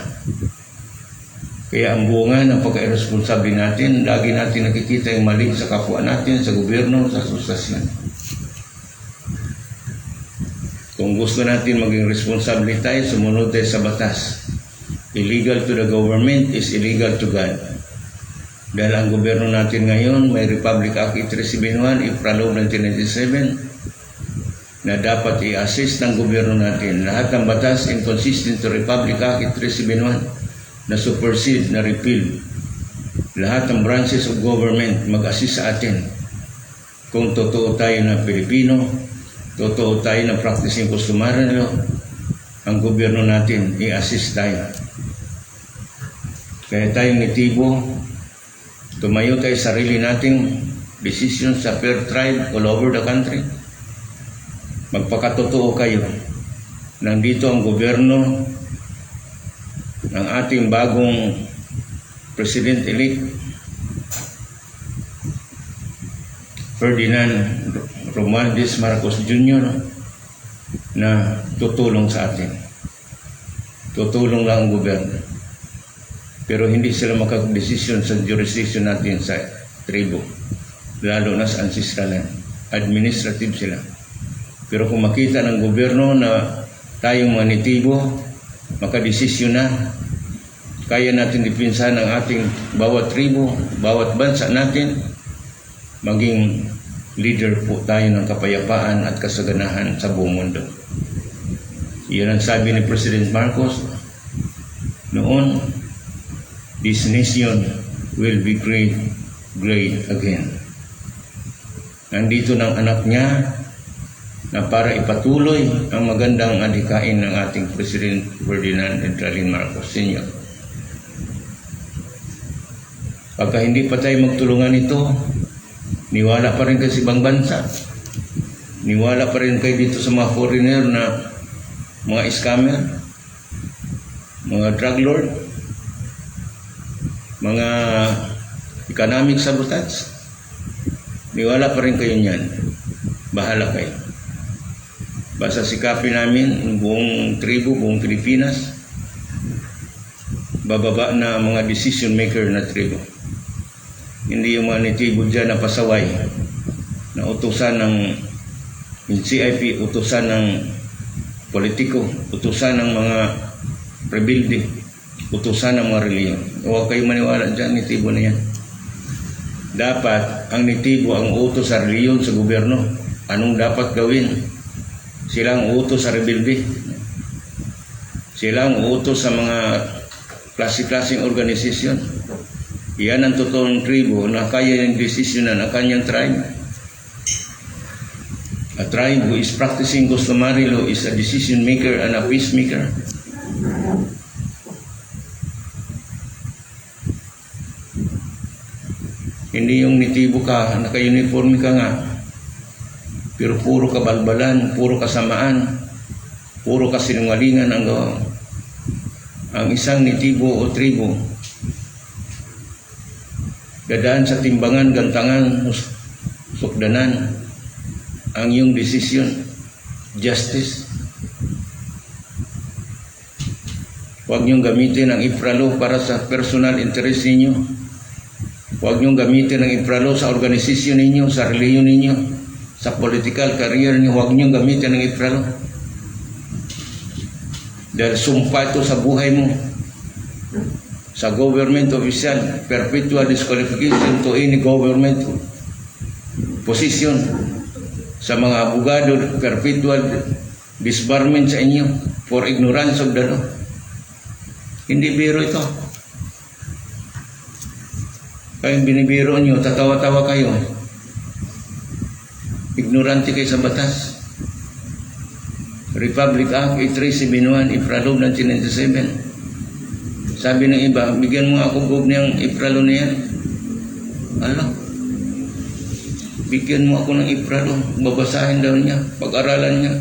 Kaya ang bunga ng pagka-irresponsible natin, lagi natin nakikita yung mali sa kapwa natin, sa gobyerno, sa asosasyon. Kung gusto natin maging responsable tayo, sumunod tayo sa batas. Illegal to the government is illegal to God. Dahil ang gobyerno natin ngayon, may Republic Act 371, April 1997, na dapat i-assist ng gobyerno natin. Lahat ng batas inconsistent to Republic Act 371 na supersede, na repeal. Lahat ng branches of government mag-assist sa atin. Kung totoo tayo na Pilipino, totoo tayo na practicing customary law, ang gobyerno natin i-assist tayo. Kaya tayong nitibo, tumayo tayo sarili nating decision sa fair tribe all over the country. Magpakatotoo kayo. Nandito ang gobyerno ng ating bagong President-elect Ferdinand Romualdez Marcos Jr. na tutulong sa atin. Tutulong lang ang gobyerno. Pero hindi sila makakadesisyon sa jurisdiction natin sa tribo. Lalo na sa ancestral land. Administrative sila. Pero kung makita ng gobyerno na tayong manitibo, makadesisyon na, kaya natin dipinsahan ang ating bawat tribo, bawat bansa natin, maging leader po tayo ng kapayapaan at kasaganahan sa buong mundo. Iyan ang sabi ni President Marcos noon, this nation will be great again. Nandito ng anak niya na para ipatuloy ang magandang adhikain ng ating President Ferdinand Entralin Marcos Sr. Pagka hindi pa tayo magtulungan ito, niwala pa rin kayo sa ibang bansa. Niwala pa rin kayo dito sa mga foreigner na mga scammer, mga drug lord, mga economic sabotage. Niwala pa rin kayo niyan. Bahala kayo. Basta sikapin namin buong tribo, buong Pilipinas, bababa na mga decision maker na tribo. Hindi yung mga nitibo dyan na pasaway, na utusan ng CIP, utusan ng politiko, utusan ng mga rebuilding, utusan ng mga reliyon. Huwag kayo maniwala dyan, nitibo na yan. Dapat ang nitibo ang utos sa reliyon, sa gobyerno. Anong dapat gawin? Sila ang utos sa rebuilding. Sila ang utos sa mga klase-klaseng organisasyon. Yan ang totoong tribo na kaya yung desisyonan ang kanyang tribe. A tribe who is practicing customary law is a decision maker and a peacemaker. Hindi yung nitibo ka, naka-uniform ka nga, pero puro kabalbalan, puro kasamaan, puro kasinungalingan ang gawa. Ang isang nitibo o tribo, dadaan sa timbangan, gantangan, sukdanan, ang iyong desisyon, justice. Huwag niyong gamitin ang IFRA para sa personal interest ninyo. Huwag niyong gamitin ang IFRA sa organisasyon ninyo, sa reliyon ninyo, sa political career ninyo. Huwag niyong gamitin ang IFRA. Dahil sumpa ito sa buhay mo. Sa government official, perpetual disqualification to any government position. Sa mga abogado, perpetual disbarment sa inyo for ignorance of the law. Hindi biro ito. Kayong binibiro nyo, tatawa-tawa kayo. Ignorante kayo sa batas. Republic Act 8371, Ifralo 1997. Sabi ng iba, bigyan mo ako gov niyang Ifralo na yan. Alam. Bigyan mo ako ng IFRA, babasahin daw niya, pag-aralan niya.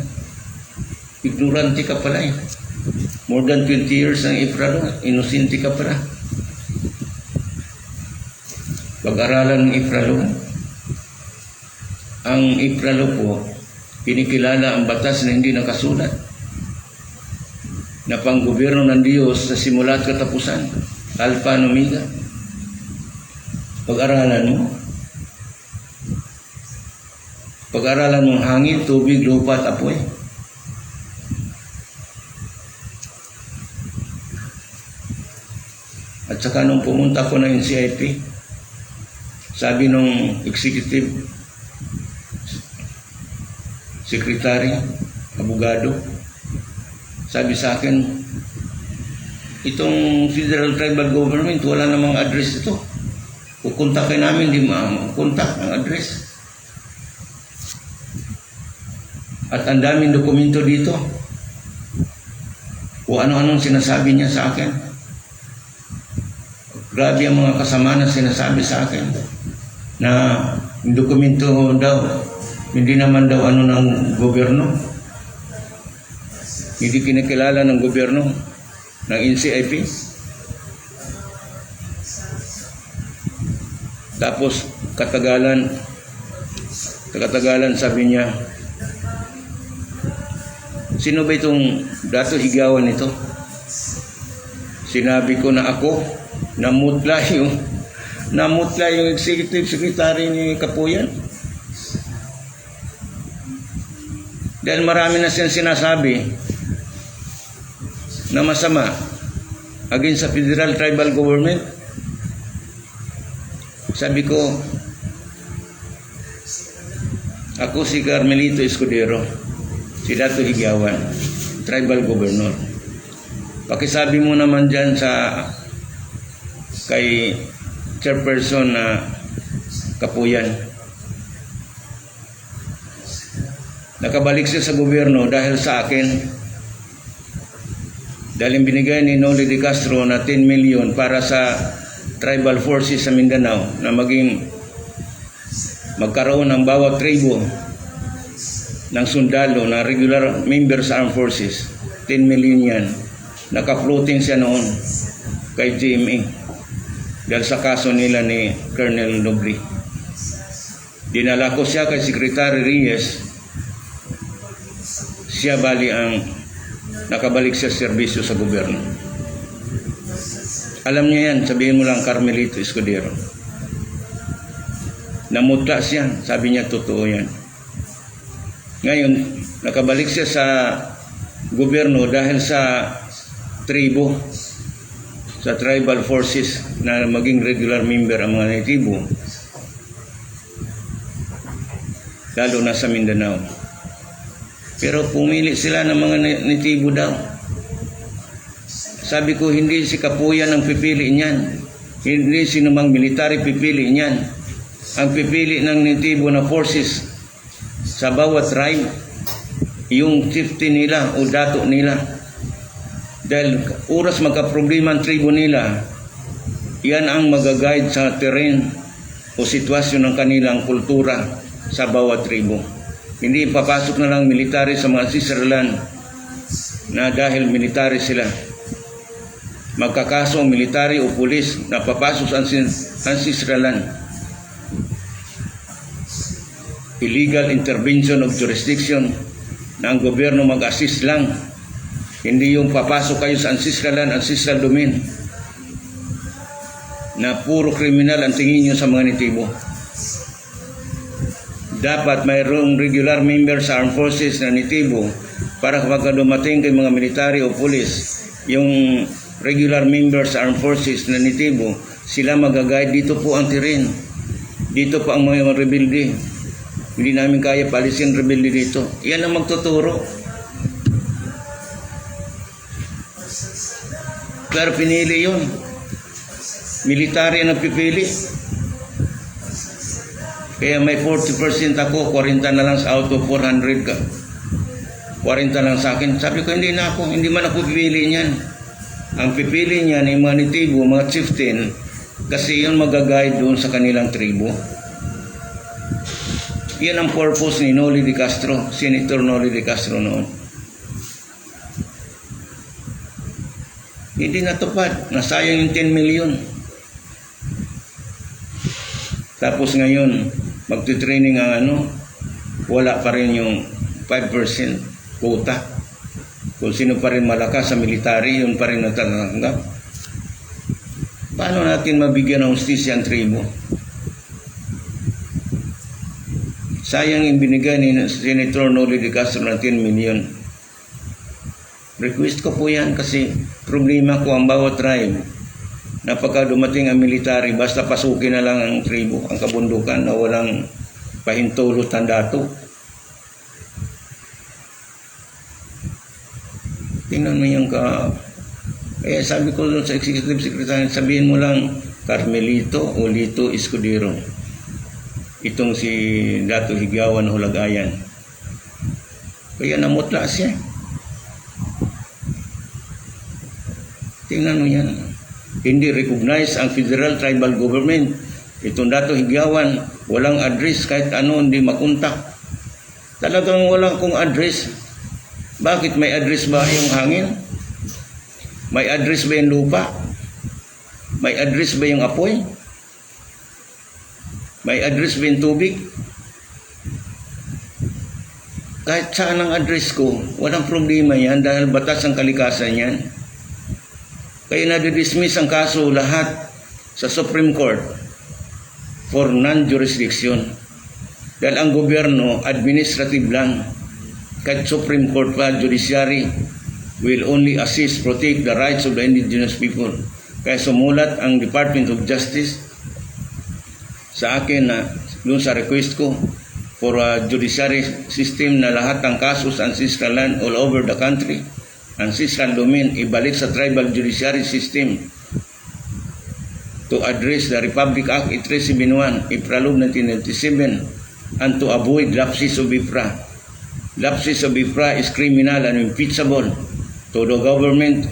Ignorante ka pala eh. More than 20 years ng IFRA, inosente ka pala. Pag-aralan ng IFRA. Ang IFRA po, pinikilala ang batas na hindi nakasulat, na panggobyerno ng Diyos sa simula at katapusan, Alpha and Omega. Pag-aralan mo. Pag-aralan mong hangin, tubig, lupa at apoy. At saka nung pumunta ko ng CIP, sabi nung executive secretary, abogado, sabi sa akin, itong Federal Tribal Government, wala namang address ito. Kukontakin namin, di ma-contact ang address. At ang daming dokumento dito. Kung ano-anong sinasabi niya sa akin. Grabe ang mga kasama na sinasabi sa akin. Na yung dokumento daw, hindi naman daw ano ng gobyerno. Hindi kinikilala ng gobyerno, ng NCIP. Tapos, katagalan sabi niya, sino ba itong Dato Higawan ito? Sinabi ko na ako, namutla yung executive secretary ni Kapuyan. Dahil marami na siyang sinasabi na masama against sa Federal Tribal Government. Sabi ko, ako si Carmelito Escudero, si Dato Higawan, Tribal Governor. Pakisabi mo naman dyan kay chairperson na Kapuyan. Nakabalik siya sa gobyerno dahil sa akin. Dahil binigay ni Noli de Castro na 10 million para sa tribal forces sa Mindanao na magkaroon ng bawat tribo ng sundalo na regular members sa armed forces. 10 million yan. Naka-floating siya noon kay GMA. dahil sa kaso nila ni Colonel Nobri. Dinala ko siya kay Secretary Reyes. Siya bali ang nakabalik sa serbisyo sa gobyerno. Alam niya yan, sabihin mo lang Carmelito Escudero. Namutla siya, sabi niya totoo yan. Ngayon, nakabalik siya sa gobyerno dahil sa tribo, sa tribal forces na maging regular member ang mga natibo, lalo na sa Mindanao. Pero pumili sila ng mga natibo daw. Sabi ko, hindi si Kapuyan ang pipili niyan. Hindi sinumang military pipili niyan. Ang pipili ng natibo na forces sa bawat tribe, yung chieftain nila o dato nila. Dahil oras magka-problema ang tribo nila, yan ang mag-guide sa terrain o sitwasyon ng kanilang kultura sa bawat tribo. Hindi papasok na lang military sa mga Sisraelan na dahil military sila. Magkakaso ang military o pulis na papasok ang Sisraelan. Illegal intervention of jurisdiction na ang gobyerno mag-assist lang. Hindi yung papasok kayo sa ancestral domain na puro kriminal ang tingin nyo sa mga natibo. Dapat mayroong regular member sa armed forces na natibo para kapag dumating kay mga military o police, yung regular member sa armed forces na natibo, sila mag-guide. Dito po ang terrain. Dito po ang mga rebelde. Hindi namin kaya palisin rebelde dito. Yan ang magtuturo. Pero pinili yun. Military na pipili. Kaya may 40% ako, 40 na lang sa out of 400 ka. 40 lang sa akin. Sabi ko, hindi na ako, hindi man ako pipili niyan. Ang pipili niyan ay mga natibo, mga chieftain, kasi yun mag-guide doon sa kanilang tribo. Yan ang purpose ni Noli de Castro, Senator Noli de Castro noon. Hindi natupad, nasayang yung 10 million. Tapos ngayon, magti-training ang wala pa rin yung 5% quota. Kung sino pa rin malakas sa military, yun pa rin natatanggap. Paano natin mabigyan ng hustisya ang tribo? Sayang yung binigay ni Senator Noli de Castro ng 10 million. Request ko po yan kasi problema ko ang bawat tribe. Napaka dumating ang military, basta pasukin na lang ang tribo, ang kabundukan na walang pahintulot ang dato. Tingnan mo yung kaya sabi ko sa executive secretary, sabihin mo lang Carmelito o Lito Escudero. Itong si Dato Higawan Hulagayan. Kaya namutla siya. Tingnan mo yan. Hindi recognize ang federal tribal government. Itong Dato Higawan, walang address kahit ano, hindi makontak. Talagang walang kong address. Bakit may address ba yung hangin? May address ba yung lupa? May address ba yung apoy? May address ba yung tubig? Kahit saan ang address ko, walang problema yan dahil batas ang kalikasan yan. Kaya nadidismiss ang kaso lahat sa Supreme Court for non-jurisdiction. Dahil ang gobyerno, administrative lang. Kahit Supreme Court pa, judiciary will only assist, protect the rights of the indigenous people. Kaya sumulat ang Department of Justice sa akin na doon sa request ko for a judiciary system na lahat ng kasos ancestral land all over the country, ancestral domain, ibalik sa tribal judiciary system to address the Republic Act 371, April 1997, and to avoid lapses of IFRA. Lapses of IFRA is criminal and impeachable to the government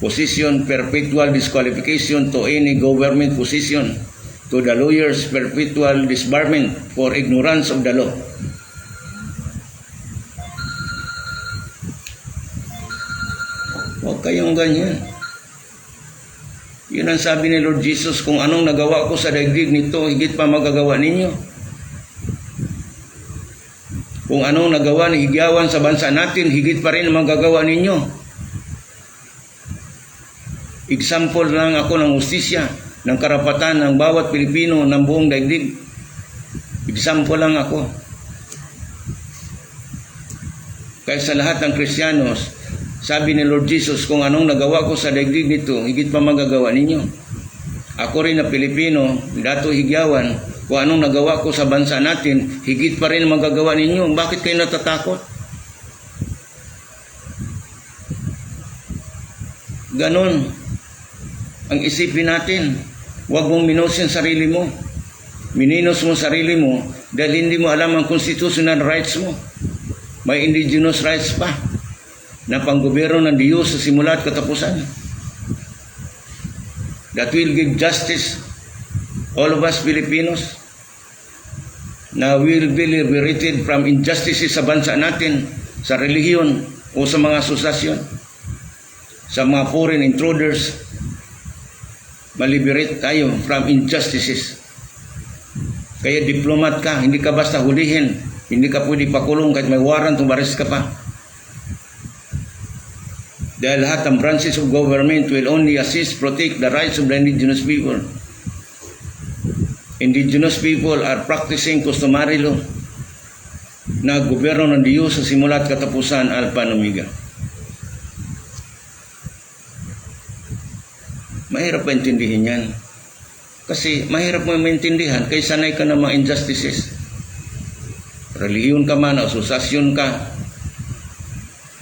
position, perpetual disqualification to any government position, to the lawyers, perpetual disbarment for ignorance of the law. Huwag kayong ganyan. Yun ang sabi ni Lord Jesus, kung anong nagawa ko sa daigdig nito, higit pa magagawa ninyo. Kung anong nagawa ni Higyawan sa bansa natin, higit pa rin ang magagawa ninyo. Example lang ako ng hustisya, ng karapatan ng bawat Pilipino ng buong daigdig. Example lang ako. Kaya sa lahat ng Kristiyanos, sabi ni Lord Jesus, kung anong nagawa ko sa daigdig nito, higit pa magagawa ninyo. Ako rin na Pilipino, Dato' Higyawan, kung anong nagawa ko sa bansa natin, higit pa rin magagawa ninyo. Bakit kayo natatakot? Ganon ang isipin natin. Huwag mong minusin sarili mo. Mininos mo sarili mo dahil hindi mo alam ang constitutional rights mo. May indigenous rights pa na panggobyerno ng Diyos sa simula at katapusan. That will give justice all of us Filipinos na will be liberated from injustices sa bansa natin, sa relihiyon o sa mga asosasyon, sa mga foreign intruders. Maliberate tayo from injustices. Kaya diplomat ka, hindi ka basta hulihin, hindi ka pwede pakulong kahit may warrant o baris ka pa. Dahil lahat ng branches of government will only assist, protect the rights of the indigenous people. Indigenous people are practicing customary law na gobyerno ng Diyos sa simula at katapusan, Alpha and Omega. Mahirap maintindihin yan. Kasi mahirap mo maintindihan kaya sanay ka ng mga injustices. Relihiyon ka man, asosasyon ka,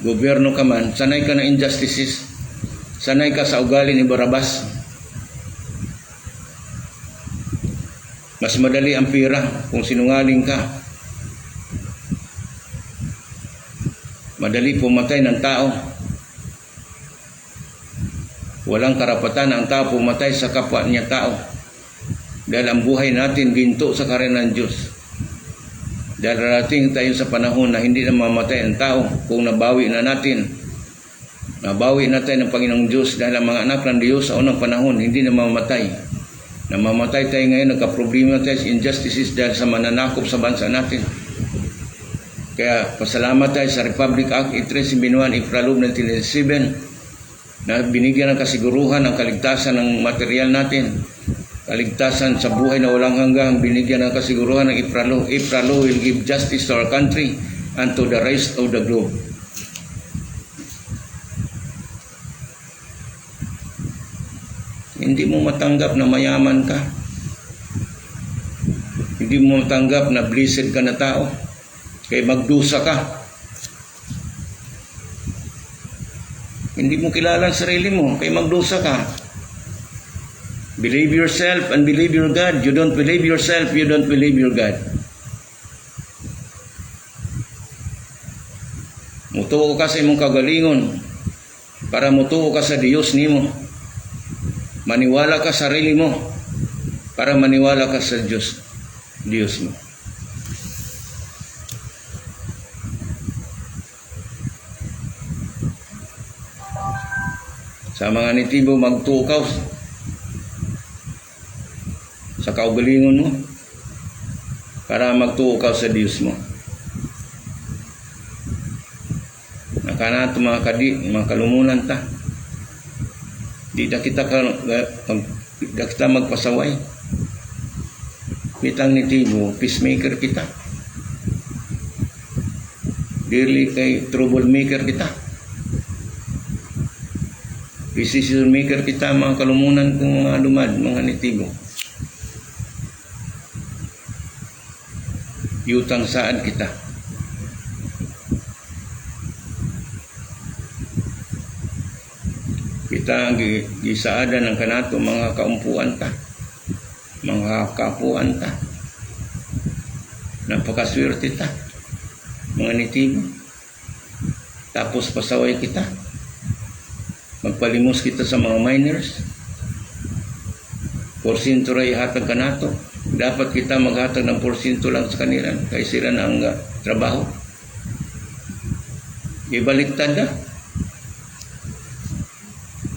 gobyerno ka man, sanay ka ng injustices. Sanay ka sa ugali ni Barabas. Mas madali ang pira kung sinungaling ka. Madali pumatay ng tao. Walang karapatan ang tao pumatay sa kapwa niya tao. Dahil ang buhay natin ginto sa karena ng Diyos. Dahil darating tayo sa panahon na hindi na mamatay ang tao kung nabawi na natin. Nabawi natin ng Panginoong Diyos dahil ang mga anak ng Diyos sa unang panahon hindi na mamamatay. Namamatay tayo ngayon, nagka-problema tayo sa injustices dahil sa mananakop sa bansa natin. Kaya pasalamat tayo sa Republic Act 8371 April 1997 na binigyan ng kasiguruhan ng kaligtasan ng material natin. Kaligtasan sa buhay na walang hanggang, binigyan ng kasiguruhan ng April Law will give justice to our country and to the rest of the globe. Hindi mo matanggap na mayaman ka. Hindi mo matanggap na blessed ka na tao. Kaya magdusa ka. Hindi mo kilala ang sarili mo. Kaya magdusa ka. Believe yourself and believe your God. You don't believe yourself, you don't believe your God. Mutuo ka sa imong kagalingon para mutuo ka sa Diyos nimo. Maniwala ka sa sarili mo para maniwala ka sa Diyos mo. Sa mga nitibo, magtukaw sa kaugalingon mo para magtukaw sa Diyos mo. Nakana ito mga kadi, mga kalumunan ta. Di na kita magpasaway. Kitang nitibo, peacemaker kita. Dili kay troublemaker kita. Decision maker kita, mga kalumunan kong mga lumad, mga nitibo. Yutang saan kita. Kita gisaada ng kanato mga kaumpuan ta, mga kapuan ta. Napakaswerte ta, mga nitibo. Tapos pasaway kita. Magpalimos kita sa mga miners. Porsyento ray hatag kanato. Dapat kita maghatag ng porsyento lang sa kanila kaya sila na ang trabaho. Ibaliktad na.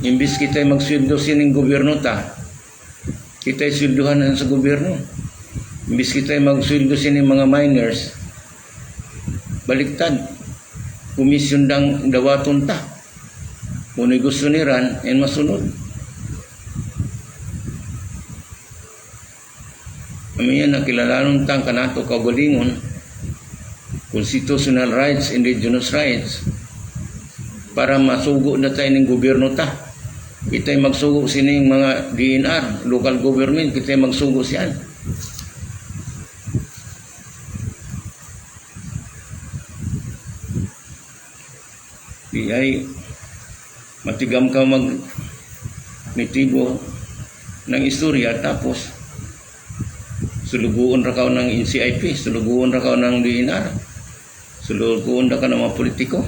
Imbis kita magsweldo sining gobyerno ta, kita sweldohan na sa gobyerno. Imbis kita magsweldo sining mga miners, baliktad, komisyon dang dawaton ta. Kung gusto niran, yan masunod. Kami yan, nakilalanon tang kanato kaugalingon, constitutional rights, indigenous rights, para masugo na tayo ng gobyerno ta. Kita'y magsugo sining mga DNR, local government, kita'y magsugo siyan. Ay matigam ka mag-nitibo ng istorya, tapos suluguon ra ka ng NCIP, suluguon ra ka ng DNR, suluguon ra ka ng mga politiko.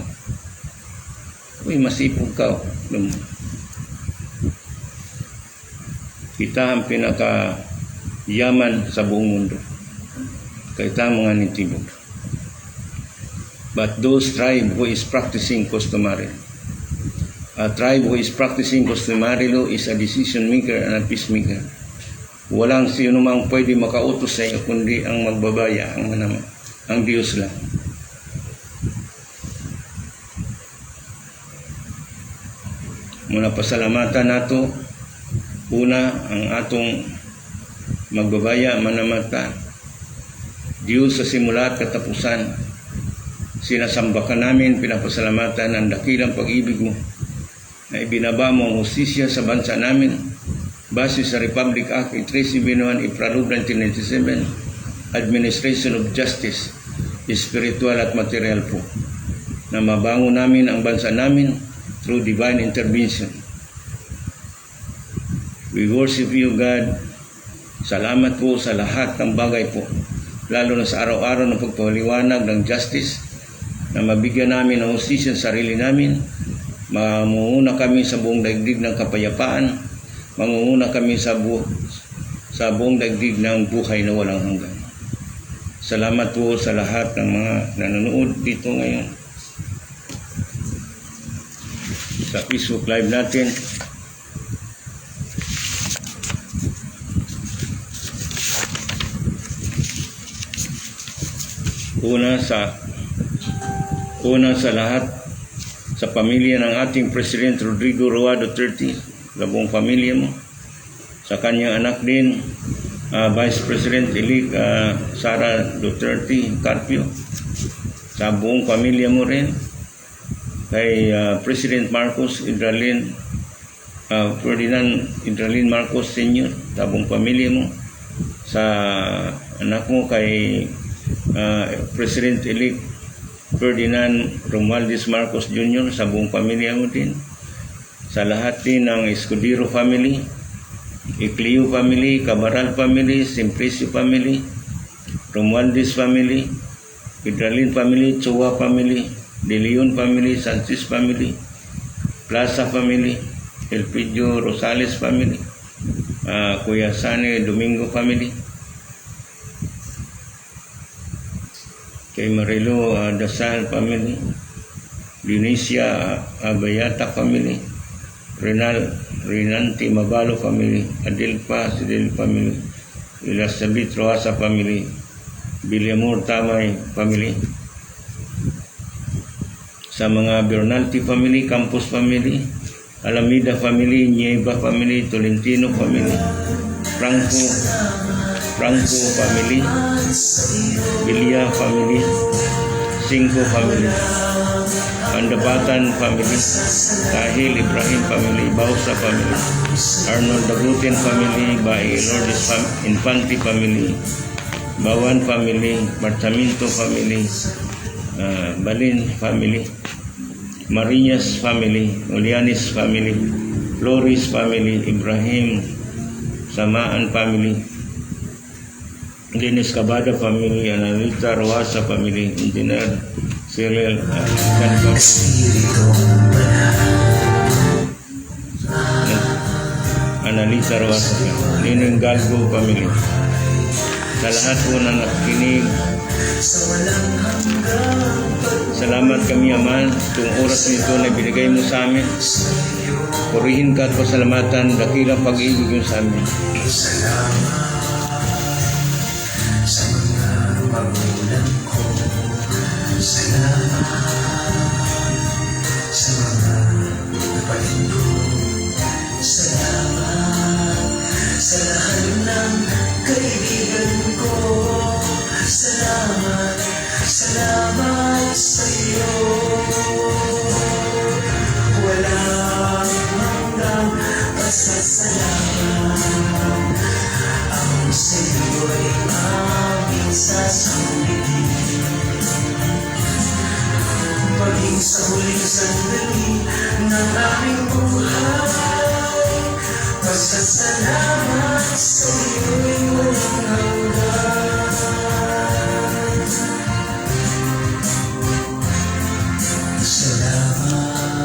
Uy, masipog ka. Kita ang pinaka-yaman sa buong mundo. Kita mga nitibog. But those tribe who is practicing customary, a tribe who is practicing customary law is a decision maker and a peacemaker. Walang sino mang pwede makautos sa iyo kundi ang magbabaya, ang Diyos lang. Muna pasalamatan nato, una ang atong magbabaya, manamata, Diyos sa simula at katapusan. Sinasamba ka namin, pinapasalamatan ang dakilang pag-ibig mo na ibinaba mo ang hustisya sa bansa namin base sa Republic Act 371 Ipralub 1997, Administration of Justice, spiritual at material po, na mabango namin ang bansa namin through divine intervention. We worship you, God. Salamat po sa lahat ng bagay po, lalo na sa araw-araw ng pagpapaliwanag ng justice, na mabigyan namin ng hustisya sa sarili namin. Mangunguna kami sa buong daigdig ng kapayapaan, mangunguna kami sa buong daigdig ng buhay na walang hanggan. Salamat po sa lahat ng mga nanonood dito ngayon sa Facebook Live natin. Una sa lahat, sa pamilya ng ating President Rodrigo Roa Duterte, sa buong pamilya mo, sa kanyang anak din, Vice President-elect Sara Duterte Carpio, sa buong pamilya mo rin, kay President Marcos Ferdinand Idralin Marcos Sr., sa buong pamilya mo, sa anak mo kay President-elect Ferdinand Romualdez Marcos Jr., sa buong pamilya mo din, sa lahat din ng Escudero family, Icleo family, Cabral family, Simplicio family, Romualdez family, Idralin family, Chua family, De Leon family, Sanchez family, Plaza family, Elpidio Rosales family, Kuya Sane Domingo family, kay Marilo Dasal family, Dionisia Abayata family, Renante Mabalo family, Adelpa Sidel family, Elisabeth Roasa family, Villamor Tamay family, sa mga Bernalti family, Campos family, Alameda family, Nieva family, Tolentino family, Franco family, Bilia family, Cinco family, Andabatan family, Tahil Ibrahim family, Bausa family, Arnold Dagutin family, Bae Lourdes Infante family, Bawan family, Bartamento family, Balin family, Marias family, Olianis family, Flores family, Ibrahim Samaan family, Dennis Cabada family, Analita Roasa family, Engineer Cyril Analita Roasa family, Nining Galgo family, sa lahat po na nakikinig. Salamat kami, Ama, itong oras nito na binigay mo sa amin. Purihin ka at pasalamatan, dakilang pag-ibig mo sa amin. Salamat sa mga magulang ko. Salamat sa mga kapatid ko. Salamat sa lahat ng kaibigan ko. Salamat, salamat sa iyo. Walang hanggang pasasalamat. Ang sa'yo'y aming sasambitin. Maging sa huling sandali ng aming buhay, pasasalamat sa'yo'y walang hanggan. Salamat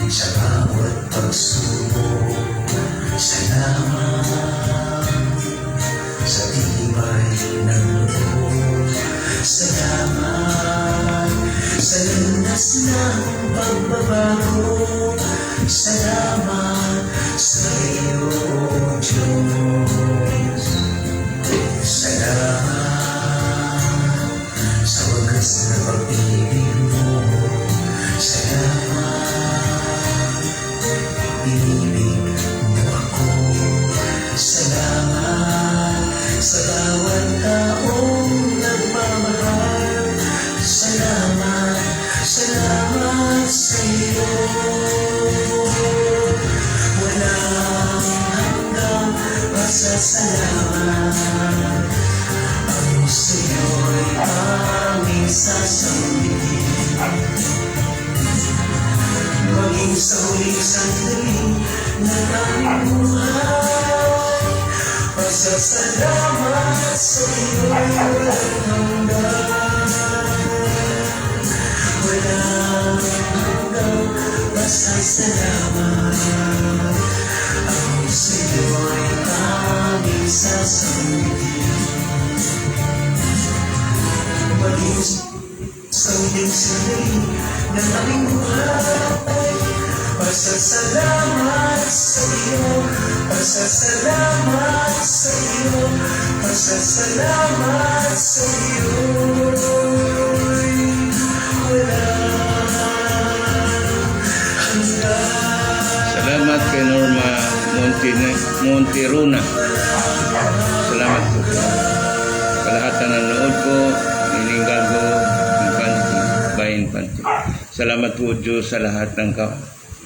sa bawat pagsubok. Salamat sa tibay ng loob. Salamat sa landas ng pagbabago. Salamat sa iyo, O Diyos. Salamat sa wagas na pag-ibig mo. Salamat, inibig mo ako. Salamat sa bawat taong nagmamahal. Salamat, salamat sa iyo. Walang hanggang pasasalamat. Ang sa'yo'y aming sasambitin. Maging sa huling sandali ng aming buhay, pasasalamat sa iyo'y walang hanggan. Walang hanggang pasasalamat. Ang sa'yo'y aming sasambitin. Maging sa huling sandali ng aming buhay, pasasalamat sa iyo, pasasalamat sa iyo, pasasalamat sa iyo. Salamat kay Norma Monteruna. Salamat po. Sa lahat na nanood po, Nininggal ko, Bayan Panty. Salamat po, Diyos, sa lahat ng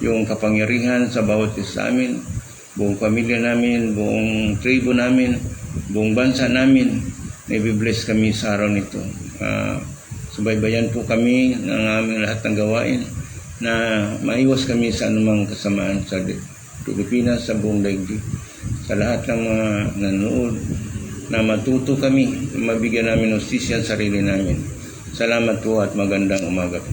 yung kapangyarihan sa bawat isa sa amin, buong pamilya namin, buong tribo namin, buong bansa namin. Nabibless kami sa araw nito. Subaybayan po kami ng aming lahat ng gawain na maiwas kami sa anumang kasamaan sa Pilipinas, sa buong daigdig. Sa lahat ng mga nanood, na matuto kami, mabigyan namin hustisya ang sarili namin. Salamat po at magandang umaga po.